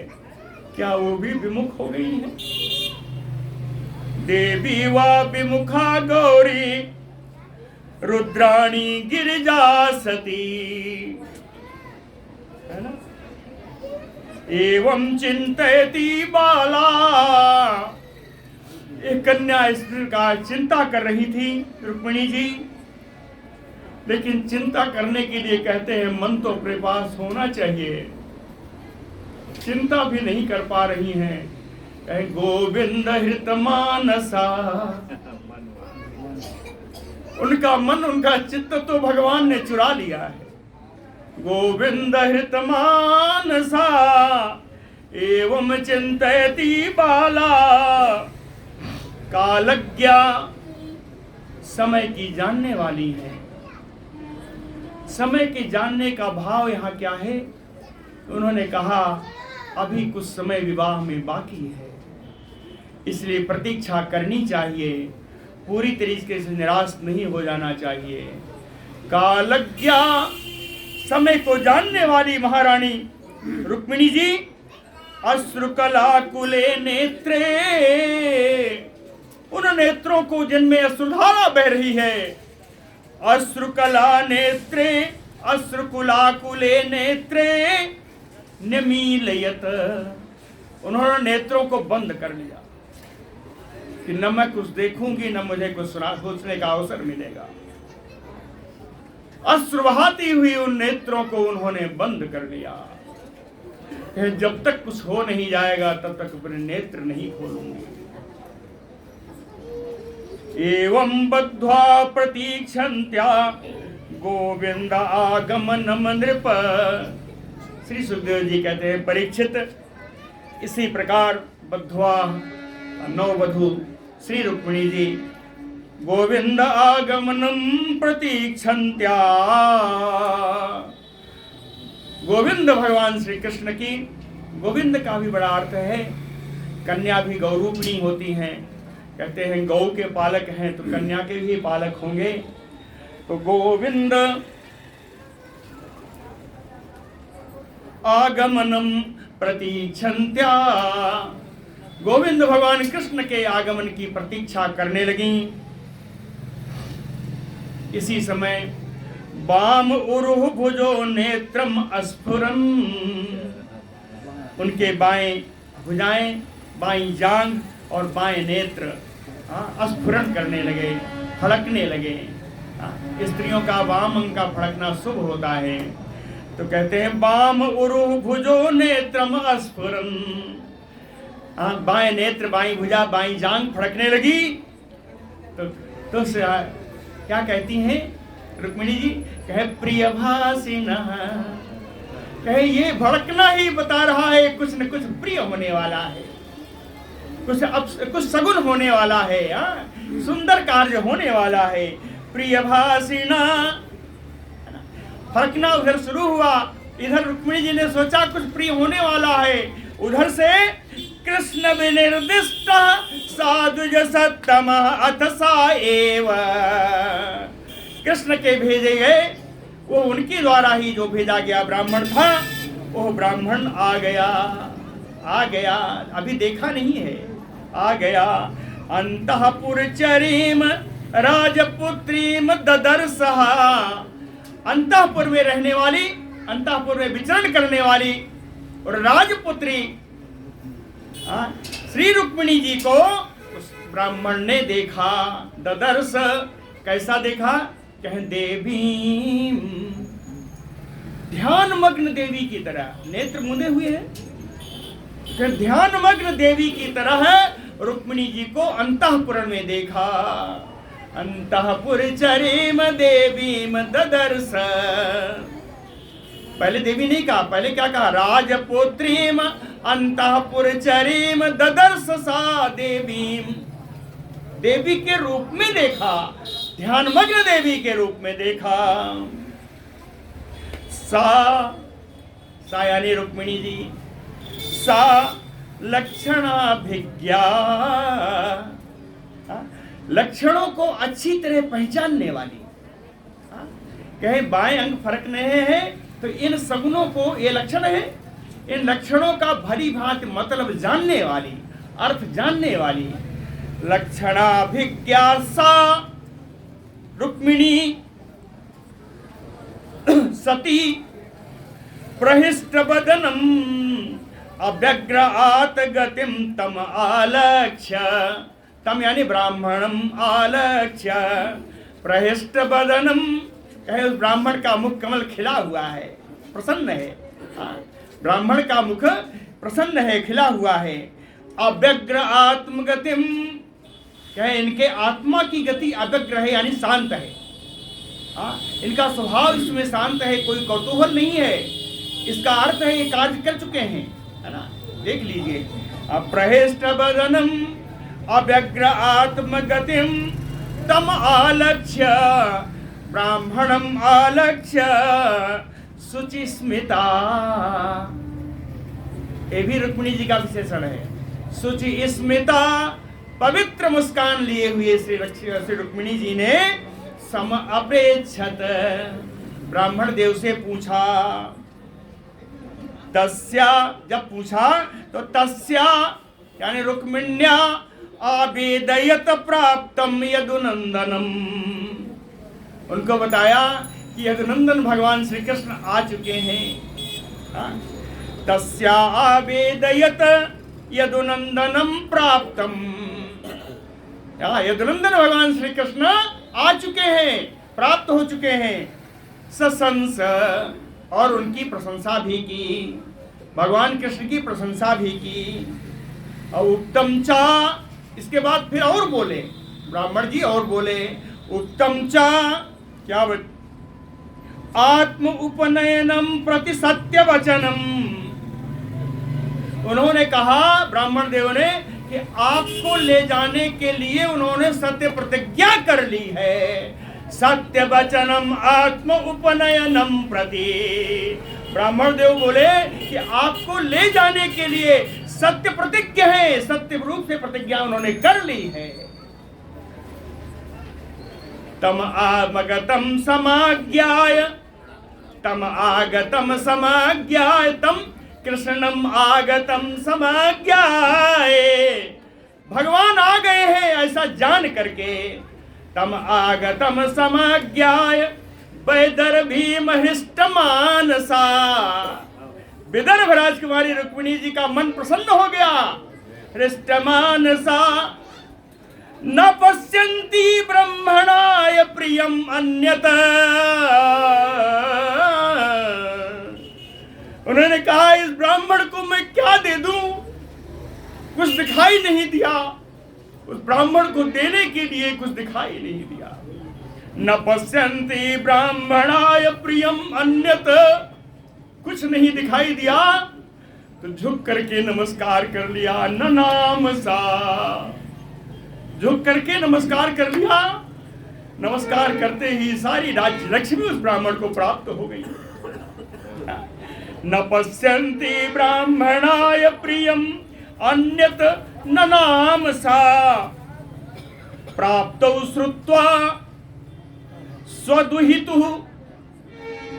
क्या वो भी विमुख हो गई है? देवी वा विमुखा गौरी रुद्राणी गिरिजा सती, है ना? एवं चिंतयति बाला, एक कन्या इस प्रकार चिंता कर रही थी रुक्मिणी जी। लेकिन चिंता करने के लिए कहते हैं मन तो अपने पास होना चाहिए। चिंता भी नहीं कर पा रही हैं। कहे गोविंद हृत मानसा, उनका मन, उनका चित्त तो भगवान ने चुरा लिया है। गोविंद हृत मानसा एवं चिंतयति बाला, कालज्ञा, समय की जानने वाली है। समय के जानने का भाव यहाँ क्या है? उन्होंने कहा अभी कुछ समय विवाह में बाकी है, इसलिए प्रतीक्षा करनी चाहिए, पूरी तरीके से निराश नहीं हो जाना चाहिए। कालज्ञा, समय को जानने वाली महारानी रुक्मिणी जी, अश्रुकलाकुले नेत्रे, उन नेत्रों को जिनमें अश्रुधारा बह रही है। अश्रुकला नेत्रे, अश्रुकुलाकुले नेत्रे निमीलयत, उन्होंने नेत्रों को बंद कर लिया कि न मैं कुछ देखूंगी, न मुझे कुछ सोचने का अवसर मिलेगा। अश्रु बहाती हुई उन नेत्रों को उन्होंने बंद कर लिया। जब तक कुछ हो नहीं जाएगा तब तक अपने नेत्र नहीं खोलूंगी। एवं बद्ध्वा प्रतीक्षन्त्या गोविंद आगमनम नृप, श्री सुखदेव जी कहते हैं परीक्षित, इसी प्रकार बद्ध्वा नववधू श्री रुक्मिणी जी गोविंद आगमनम प्रतीक्षन्त्या, गोविंद भगवान श्री कृष्ण की, गोविंद का भी बड़ा अर्थ है, कन्या भी गौरूपिणी होती हैं। कहते हैं गौ के पालक हैं तो कन्या के भी पालक होंगे। तो गोविंद आगमनम प्रतीक्षन्त्या, गोविंद भगवान कृष्ण के आगमन की प्रतीक्षा करने लगी। इसी समय वाम उरुह भुजो नेत्रम अस्फुरन, उनके बाएं भुजाएं, बाईं जांघ और बाएं नेत्र अस्फुरन करने लगे, फड़कने लगे। स्त्रियों का वाम अंग का फड़कना शुभ होता है, तो कहते हैं वाम उरुह भुजो नेत्रम अस्फुरन, बाएं नेत्र, बाईं भुजा, बाईं जांघ फड़कने लगी। तो क्या कहती हैं रुक्मिणी जी? कहे प्रियभासिना, कहे ये भड़कना ही बता रहा है कुछ न कुछ प्रिय होने वाला है, कुछ सगुन होने वाला है, सुंदर कार्य होने वाला है। प्रियभासिना, फड़कना उधर शुरू हुआ, इधर रुक्मिणी जी ने सोचा कुछ प्रिय होने वाला है, उधर से कृष्ण विनिर्दिष्ट साधुज सत्तम अथ सा एव, कृष्ण के भेजे गए, वो उनके द्वारा ही जो भेजा गया ब्राह्मण था, वो ब्राह्मण आ गया, अभी देखा नहीं है, आ गया। अंतःपुरचरीम राजपुत्रीम ददर्शः, अंतःपुर में रहने वाली, अंतःपुर में विचरण करने वाली और राजपुत्री श्री रुक्मिणी जी को उस ब्राह्मण ने देखा। ददर्श, कैसा देखा? कह देवी, ध्यान मग्न देवी की तरह, नेत्र मुंदे हुए हैं, ध्यान मग्न देवी की तरह रुक्मिणी जी को अंतःपुर में देखा। अंतःपुर चरीम देवीम ददर्श, पहले देवी नहीं कहा, पहले क्या कहा? राजपुत्रीम अंतःपुर चरीम ददर्श सा देवीम, देवी के रूप में देखा, ध्यानमग्न देवी के रूप में देखा। सा यानी रुक्मिणी जी, सा लक्षणाभिज्ञा, लक्षणों को अच्छी तरह पहचानने वाली। कहे बाएं अंग फर्क नहीं है, तो इन सगुनों को, ये लक्षण है, इन लक्षणों का भली भांति मतलब जानने वाली, अर्थ जानने वाली। लक्षणाभिज्ञा सा रुक्मिणी सती प्रहिष्ट बदनम अव्यग्र आत गतिम तम आलक्ष्य, तम यानी ब्राह्मणम आलक्ष्य प्रहिष्ट बदनम, कहे उस ब्राह्मण का मुख कमल खिला हुआ है, प्रसन्न है, ब्राह्मण का मुख प्रसन्न है, खिला हुआ है। अव्यग्र आत्मगतिम, कहे इनके आत्मा की गति अव्यग्र है यानी शांत है, इनका स्वभाव इसमें शांत है, कोई कौतूहल नहीं है, इसका अर्थ है ये कार्य कर चुके हैं, है ना। देख लीजिए, अप्रहिष्ट बदनम अव्यग्र आत्मगतिम तम आलक्ष्य ब्राह्मणम आलक्ष्य शुचि स्मिता, ये भी रुक्मिणी जी का विशेषण है। शुचि स्मिता, पवित्र मुस्कान लिए हुए श्री रुक्मिणी जी ने सम अपेक्षत, ब्राह्मण देव से पूछा। तस्या, जब पूछा तो तस्या यानी रुक्मिण्या आवेदयत प्राप्तम यदुनंदनम, उनको बताया कि यदुनंदन भगवान श्री कृष्ण आ चुके हैं। तस्या आवेदयत यदुनंदनम प्राप्तम, यदुनंदन भगवान श्री कृष्ण आ चुके हैं, प्राप्त हो चुके हैं। ससंस, और उनकी प्रशंसा भी की, भगवान कृष्ण की प्रशंसा भी की। और उत्तम चा, इसके बाद फिर और बोले ब्राह्मण जी, और बोले उत्तम चा, क्या आत्म उपनयनम प्रति सत्य वचनम, उन्होंने कहा ब्राह्मण देव ने कि आपको ले जाने के लिए उन्होंने सत्य प्रतिज्ञा कर ली है। सत्य वचनम आत्म उपनयनम प्रति, ब्राह्मण देव बोले कि आपको ले जाने के लिए सत्य प्रतिज्ञा है, सत्य रूप से प्रतिज्ञा उन्होंने कर ली है। तम आगतम समाज्ञाय, तम आगतम समाज्ञाय, तम कृष्णम आगतम समाज्ञाय। भगवान आ गए हैं ऐसा जान करके, तम आगतम समाज्ञाय वैदर्भी हृष्ट मानसा। विदर्भ राजकुमारी रुक्मिणी जी का मन प्रसन्न हो गया। हृष्ट मानसा न पश्यन्ति ब्रह्मणाय प्रियम अन्यत। उन्होंने कहा इस ब्राह्मण को मैं क्या दे दूं, कुछ दिखाई नहीं दिया। उस ब्राह्मण को देने के लिए कुछ दिखाई नहीं दिया। न पश्यन्ति ब्राह्मणाय प्रियम अन्यत, कुछ नहीं दिखाई दिया तो झुक करके नमस्कार कर लिया। ननाम सा, झुक करके नमस्कार कर लिया। नमस्कार करते ही सारी राज्य लक्ष्मी उस ब्राह्मण को प्राप्त हो गई। न पश्यन्ति ब्राह्मणाय प्रियम अन्यत ननाम सा। प्राप्तौ श्रुत्वा स्वदुहितु।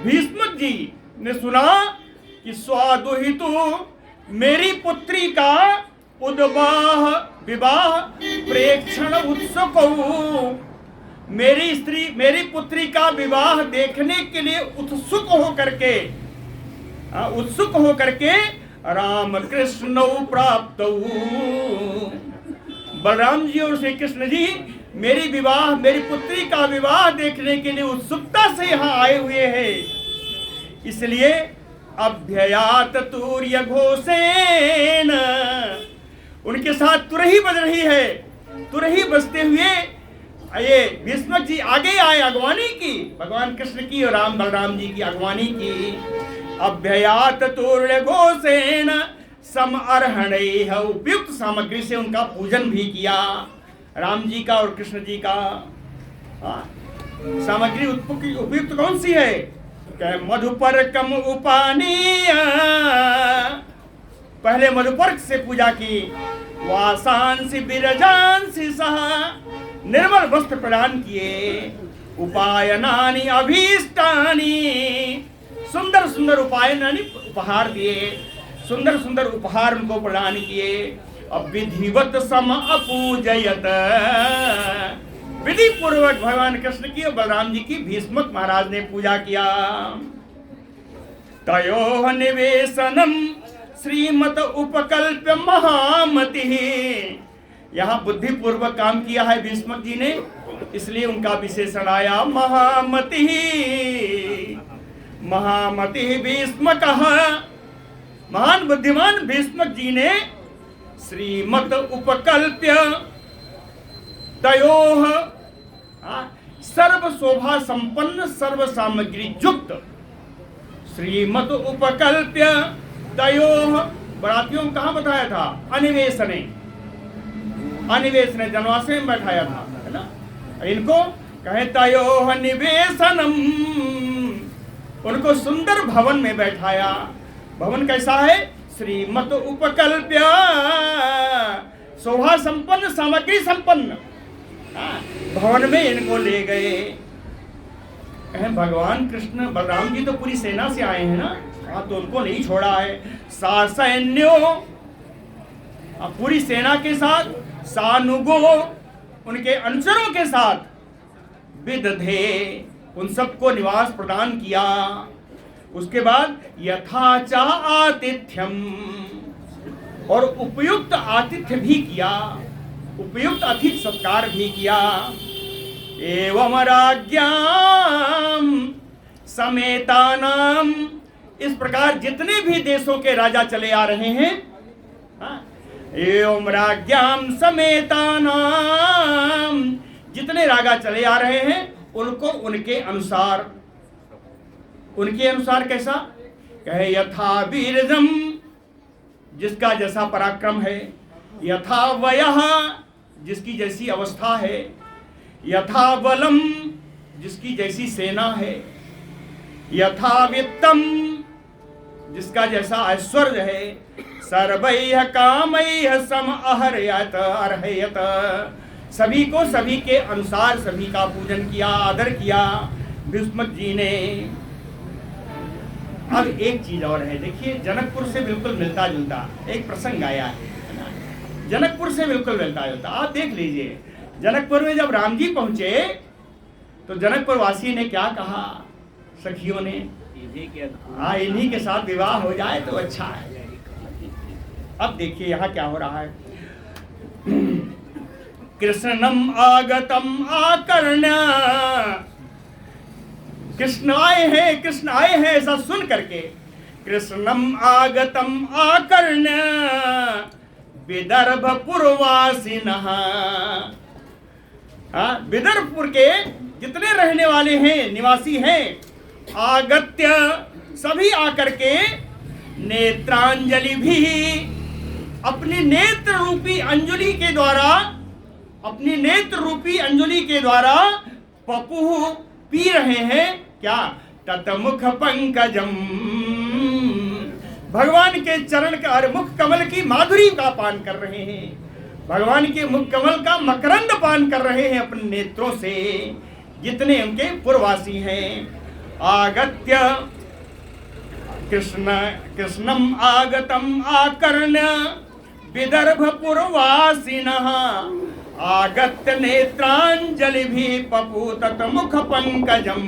भीष्म जी ने सुना कि स्वदुहितु मेरी पुत्री का उद्वाह विवाह प्रेक्षण उत्सुक हो। मेरी स्त्री मेरी पुत्री का विवाह देखने के लिए उत्सुक हो करके राम कृष्ण प्राप्त। बलराम जी और श्री कृष्ण जी मेरी पुत्री का विवाह देखने के लिए उत्सुकता से यहाँ आए हुए हैं। इसलिए अभ्ययात तूर्य घोषेण, उनके साथ तुरही बज रही है। तुरही बजते हुए ये भीष्म जी आगे आए, अगवानी की, भगवान कृष्ण की और बलराम जी की अगवानी की। अभ्ययात तूर्य घोषेण सम अर्हणैः, उपयुक्त सामग्री से उनका पूजन भी किया। राम जी का और कृष्ण जी का सामग्री उपयुक्त कौन सी है? मधुपर्कम उपानीय, पहले मधुपर्क से पूजा की। वासांसि विरजांसि सह, निर्मल वस्त्र प्रदान किए। उपायनानि अभीष्टानि, सुंदर सुंदर उपायनानि उपहार दिए, सुंदर सुंदर उपहार उनको प्रदान किए। अब विधिवत सम अपूजयत, विधि पूर्वक भगवान कृष्ण की और बलराम जी की भीष्मक महाराज ने पूजा किया। तयोः निवेशनम श्रीमत उपकल्प्य महामति, यहाँ बुद्धि पूर्वक काम किया है भीष्मक जी ने, इसलिए उनका विशेषण आया महामति। महामति भीष्मकः, महान बुद्धिमान भीष्मक जी ने श्रीमत उपकल्प्य तयोः सर्व शोभा संपन्न सर्व सामग्री युक्त, श्रीमत उपकल्प्य तयोः, बरातियों को कहाँ बताया था? अनिवेशने, अनिवेशने जनवास में बैठाया था, है ना। इनको कहे तयोः निवेशनम, उनको सुंदर भवन में बैठाया। भवन कैसा है? श्रीमत उपकल्प्य, शोभा संपन्न सामग्री संपन्न भवन में इनको ले गए। भगवान कृष्ण बलराम जी तो पूरी सेना से आए हैं ना, तो उनको नहीं छोड़ा है। सा सैन्यो, पूरी सेना के साथ, सानुगो उनके अनुचरों के साथ, विदधे उन सबको निवास प्रदान किया। उसके बाद यथाचा आतिथ्यम, और उपयुक्त आतिथ्य भी किया, उपयुक्त अतिथि सत्कार भी किया। एवं राज्ञाम समेतानाम, इस प्रकार जितने भी देशों के राजा चले आ रहे हैं, एवं राज्ञाम समेतानाम, जितने राजा चले आ रहे हैं उनको उनके अनुसार, उनके अनुसार कैसा? कहे यथा वीरजम, जिसका जैसा पराक्रम है, यथा वयः, जिसकी जैसी अवस्था है, यथा बलम, जिसकी जैसी सेना है, यथा वित्तम, जिसका जैसा ऐश्वर्य है, सर्वैः कामैः सम अर्हयत, सभी को सभी के अनुसार सभी का पूजन किया, आदर किया भीष्म जी ने। अब एक चीज और है, देखिए जनकपुर से बिल्कुल मिलता जुलता एक प्रसंग आया है ना, जनकपुर से बिल्कुल मिलता जुलता। आप देख लीजिए, जनकपुर में जब राम जी पहुंचे तो जनकपुर वासी ने क्या कहा, सखियों ने, हाँ इन्हीं के साथ विवाह हो जाए तो अच्छा है। अब देखिए यहाँ क्या हो रहा है, कृष्णम आगतम आकर्ण्य, कृष्ण आए हैं ऐसा सुन करके, कृष्णम आगतम आकर्ण्य विदर्भ पूर्ववासिनः, विदर्भपुर के जितने रहने वाले हैं, निवासी हैं, आगत्य सभी आकर के नेत्रांजलि भी, अपनी नेत्र रूपी अंजलि के द्वारा, अपनी नेत्र रूपी अंजलि के द्वारा पपुः पी रहे हैं क्या, ततमुख पंकजम, भगवान के चरण का और मुख कमल की माधुरी का पान कर रहे हैं, भगवान के मुख कमल का मकरंद पान कर रहे हैं अपने नेत्रों से, जितने उनके पूर्ववासी हैं। आगत्य कृष्णम आगतम आकर्ण्य विदर्भ पूर्ववासिनः, आगत्य नेत्रांजलि भी पपु तत मुख पंकजम,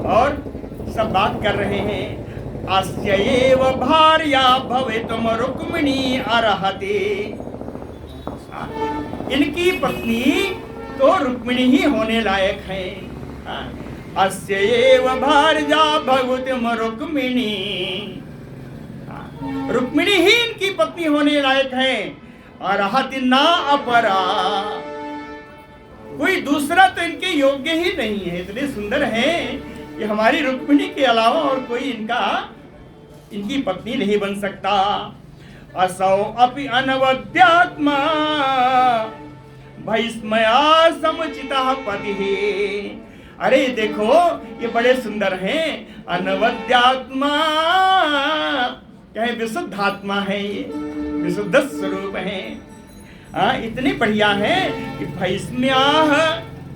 और सब बात कर रहे हैं, अस्य एव भार्या भवितुम रुक्मिणी अर्हति, इनकी पत्नी तो रुक्मिणी ही होने लायक है। अस्य एव भार्या भवितुम रुक्मिणी, रुक्मिणी ही इनकी पत्नी होने लायक है। अर्हति ना अपरा, कोई दूसरा तो इनके योग्य ही नहीं है, इतने सुंदर हैं कि हमारी रुक्मिणी के अलावा और कोई इनकी पत्नी नहीं बन सकता। असौ अपि अनवद्यात्मा भैस्मया समुचितः पतिः, अरे देखो ये बड़े सुंदर हैं, अनवद्यात्मा कहे विशुद्ध आत्मा है, ये विशुद्ध स्वरूप है, इतने बढ़िया है कि भैस्म्याः,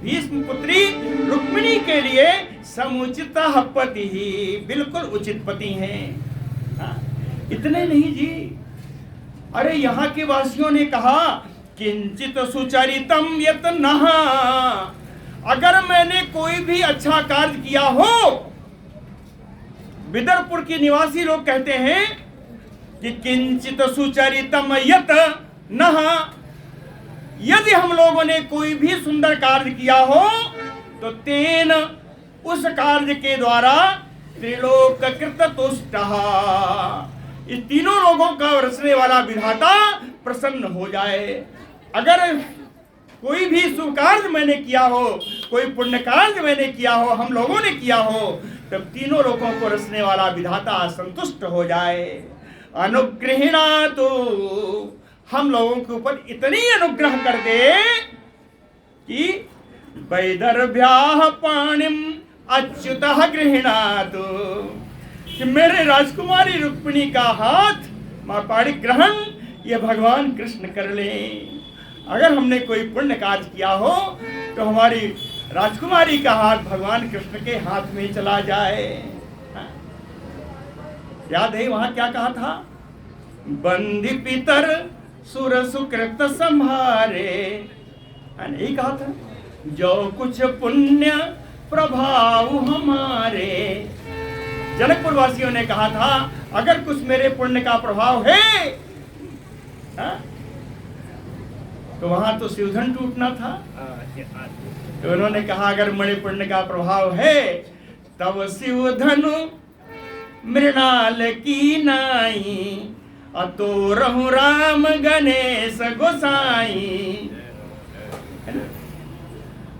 भीष्म पुत्री रुक्मिणी के लिए समुचितः पति ही, बिल्कुल उचित पति हैं। इतने नहीं जी, अरे यहाँ के वासियों ने कहा किंचित सुचरितम यत्नः, अगर मैंने कोई भी अच्छा कार्य किया हो, विदर्भपुर के निवासी लोग कहते हैं कि किंचित सुचरितम यत्नः, यदि हम लोगों ने कोई भी सुंदर कार्य किया हो तो तेन, उस कार्य के द्वारा त्रिलोककृत तुष्टः, इस तीनों लोगों का रचने वाला विधाता प्रसन्न हो जाए। अगर कोई भी शुभ कार्य मैंने किया हो, कोई पुण्य कार्य मैंने किया हो, हम लोगों ने किया हो, तब तीनों लोगों को रचने वाला विधाता संतुष्ट हो जाए। अनुग्रहिणा, तो हम लोगों के ऊपर इतनी अनुग्रह कर दे कि वैदर्भ्याः पाणिम अच्युतः गृह्णातु, कि मेरे राजकुमारी रुक्मिणी का हाथ पाणी ग्रहण ये भगवान कृष्ण कर ले। अगर हमने कोई पुण्य कार्य किया हो तो हमारी राजकुमारी का हाथ भगवान कृष्ण के हाथ में चला जाए। याद है वहां क्या कहा था, बंदी पितर सुर सुकृत संहारे, यही कहा था, जो कुछ पुण्य प्रभाव हमारे। जनकपुर वासियों ने कहा था अगर कुछ मेरे पुण्य का प्रभाव है, तो वहां तो शिवधन टूटना था, तो उन्होंने कहा अगर मेरे पुण्य का प्रभाव है तब शिवधनु मृणाल की नाई, अतो रहु राम गणेश गोसाई।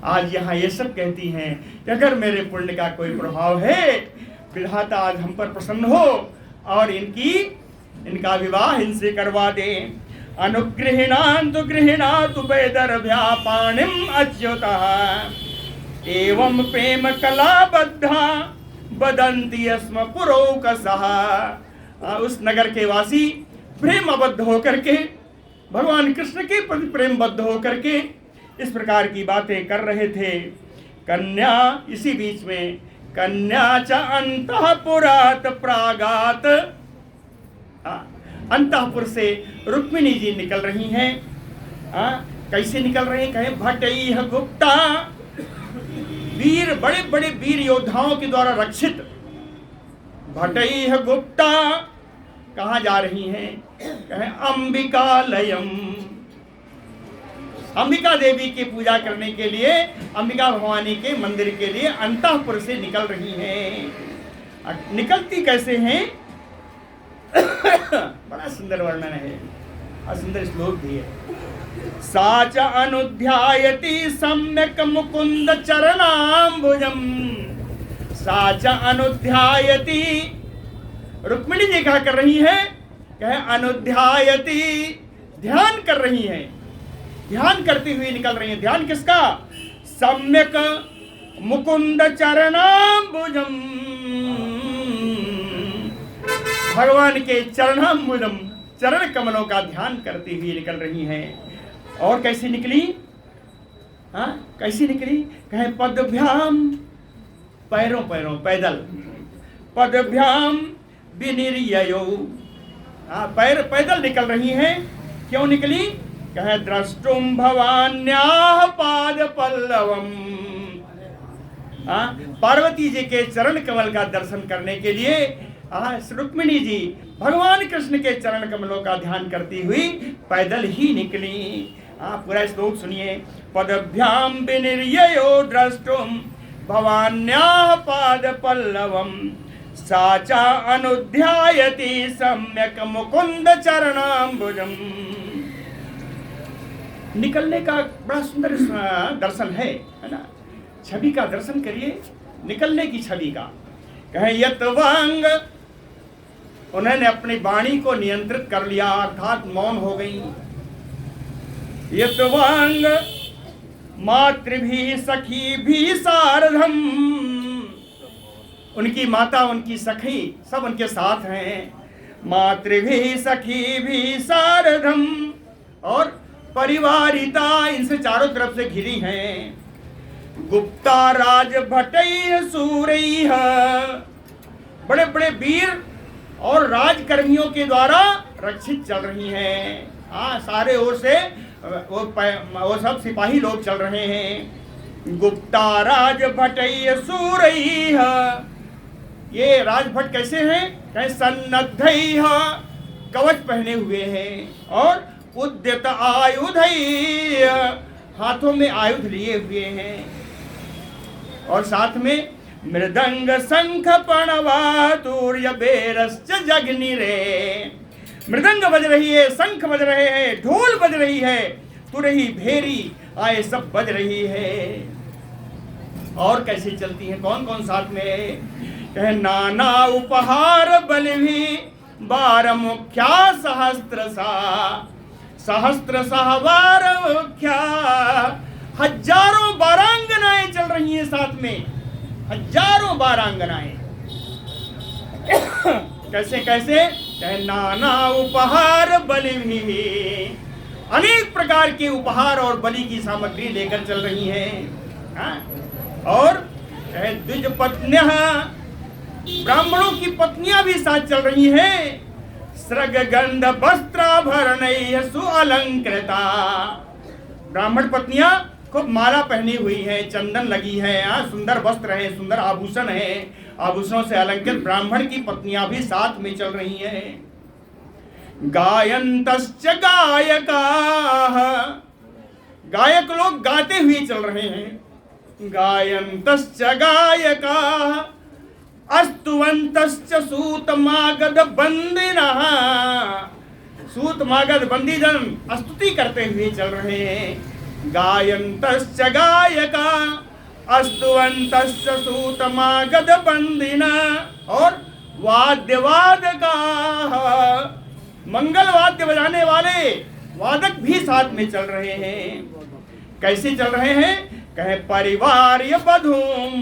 आज यहाँ ये सब कहती हैं कि अगर मेरे पुण्य का कोई प्रभाव है, विधाता आज हम पर प्रसन्न हो और इनका विवाह इनसे करवा दे। अनुगृहिणान्तु गृहिणातु वैदर्भ्या पाणिम अच्युतः, एवं प्रेम कलाबद्धा वदन्ति स्म पुरोकसः। उस नगर के वासी प्रेम अबद्ध होकर के भगवान कृष्ण के प्रति प्रेमबद्ध होकर के इस प्रकार की बातें कर रहे थे। कन्या इसी बीच में कन्या च अंतःपुरात् प्रागात्, अंतःपुर से रुक्मिणी जी निकल रही हैं। कैसे निकल रहे हैं? कहे भटैः गुप्ता, वीर बड़े बड़े वीर योद्धाओं के द्वारा रक्षित भटैः गुप्ता कहाँ जा रही हैं? कहे अंबिकालयम, अंबिका देवी की पूजा करने के लिए, अंबिका भवानी के मंदिर के लिए अंतःपुर से निकल रही हैं। निकलती कैसे हैं? बड़ा सुंदर वर्णन है और सुंदर श्लोक भी है। सा च अनुध्यायति सम्यक मुकुंद चरणाम्बुजम, सा च अनुध्यायति, रुक्मिणी जी क्या कर रही है? कहे अनुध्यायति, ध्यान कर रही है, ध्यान करती हुई निकल रही है। ध्यान किसका? सम्यक मुकुंद चरणाम्बुजम, भगवान के चरणाम्बुजम, चरण कमलों का ध्यान करती हुई निकल रही हैं। और कैसी निकली? कैसी निकली? कहे पदभ्याम, पैरों पैरों पैदल, पदभ्याम विनिर्ययो, पैर पैदल निकल रही हैं। क्यों निकली? कहे द्रष्टुम भवान्याः पाद पल्लवम, पार्वती जी के चरण कमल का दर्शन करने के लिए रुक्मिणी जी भगवान कृष्ण के चरण कमलों का ध्यान करती हुई पैदल ही निकली। पूरा श्लोक सुनिए। पदभ्याम विनिर्ययो द्रष्टुम भवान्याः पाद पल्लवम, सा च अनुध्यायति सम्यक मुकुंद चरणाम्बुजम। निकलने का बड़ा सुंदर दर्शन है ना? छवि का दर्शन करिए, निकलने की छवि का। कहे यतवांग, उन्होंने अपनी वाणी को नियंत्रित कर लिया, अर्थात मौन हो गई। यतवांग मातृभी सखी भी सारधम, उनकी माता उनकी सखी सब उनके साथ हैं। मातृभी सखी भी सारधम, और परिवारिता इनसे चारों तरफ से घिरी हैं। गुप्ता राज भटैः सूरैः, बड़े बड़े वीर और राजकर्मियों के द्वारा रक्षित चल रही हैं। सारे ओर से वो सब सिपाही लोग चल रहे हैं। गुप्ता राज भटैः सूरैः, ये राजभट कैसे हैं? कहीं सन्नद्धैः, कवच पहने हुए हैं, और उद्यत आयुधैः, हाथों में आयुध लिए हुए हैं। और साथ में मृदंग शंख पणवातुर्य बेरश्च जगनिरे, मृदंग बज रही है, शंख बज रहे हैं, ढोल बज रही है, तुरही भेरी आए सब बज रही है। और कैसे चलती हैं? कौन कौन साथ में? कहे नाना उपहार बलि बार मुख्या सहस्त्रसा, सहस्त्र सहवार मुख्या, हजारों बारांगनाएं चल रही हैं साथ में, हजारों बारांगनाएं। कैसे कैसे? कहे नाना उपहार बलि, अनेक प्रकार के उपहार और बलि की सामग्री लेकर चल रही हैं। और कहे द्विज पत्न्यः, ब्राह्मणों की पत्नियां भी साथ चल रही हैं। सृग गंध वस्त्राभरणैः सुअलंकृता, ब्राह्मण पत्नियां खूब माला पहनी हुई है, चंदन लगी है, सुंदर वस्त्र है, सुंदर आभूषण है, आभूषणों से अलंकृत ब्राह्मण की पत्नियां भी साथ में चल रही हैं। गायन्तश्च गायकाः, गायक लोग गाते हुए चल रहे हैं। गायन्तश्च गायकाः अस्तुवन्तश्च सूतमागध बंदिनः, सूतमागध बंदीजन स्तुति करते हुए चल रहे हैं। गायन्तश्च गायका अस्तुवन्तश्च सूतमागध बंदिनः, और वाद्यवादकाः, मंगल वाद्य बजाने वाले वादक भी साथ में चल रहे हैं। कैसे चल रहे हैं? कहे परिवार्य बधूम,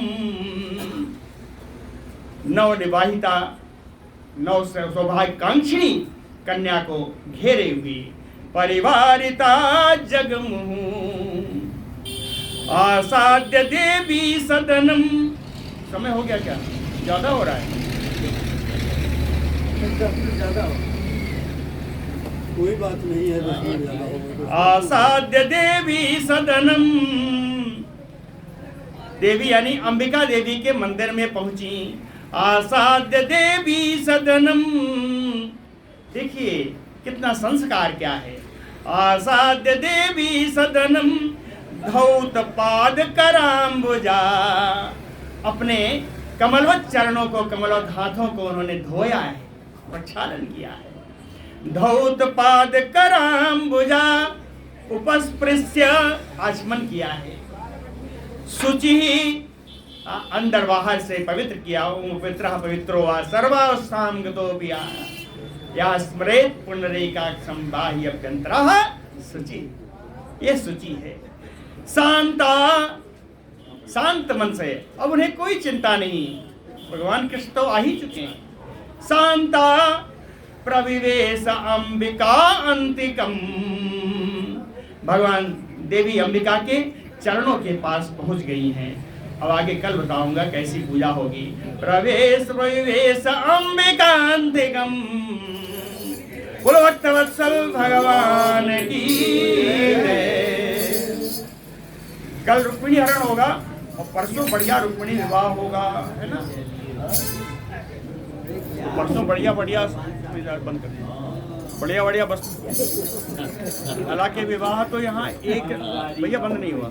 नव निवाहिता, नव सौभाग्यकांक्षिणी कन्या को घेरे हुए परिवारिता जगमुहु आसाद्य देवी सदनम। समय हो गया क्या? ज्यादा हो रहा है? ज्यादा हो, कोई बात नहीं है, 10 मिनट ज्यादा हो। आसाद्य देवी सदनम, देवी यानी अंबिका देवी के मंदिर में पहुंची। आसाद्य देवी सदनम, देखिए कितना संस्कार क्या है। आसाद्य देवी सदनम धौत पाद कराम्बुजा, अपने कमलवत चरणों को, कमलवत हाथों को उन्होंने धोया है, प्रक्षालन किया है। धौत पाद कराम्बुजा उपस्पृश्य, आचमन किया है। शुचि, अंदर बाहर से पवित्र किया। ओम पवित्रः पवित्रो वा सर्वावस्थां गतो भी या स्मरेत पुंडरीकाक्षं बाह्य अभ्यंतरः शुचि, ये शुचि है। शांता, शांत मन से, अब उन्हें कोई चिंता नहीं, भगवान कृष्ण तो आ ही चुके हैं। शांता प्रविवेश अंबिका अंतिकम, भगवान देवी अंबिका के चरणों के पास पहुंच गई हैं। अब आगे कल बताऊंगा कैसी पूजा होगी। प्रवेश प्रविवेश अंबिका अंतिकम, बोलो भक्तवत्सल भगवान की जय। कल रुक्मिणी हरण होगा और परसों बढ़िया रुक्मिणी विवाह होगा, है ना? परसों बढ़िया बढ़िया बंद कर, बढ़िया बढ़िया बस। हालांकि विवाह तो यहाँ एक भैया बंद नहीं हुआ।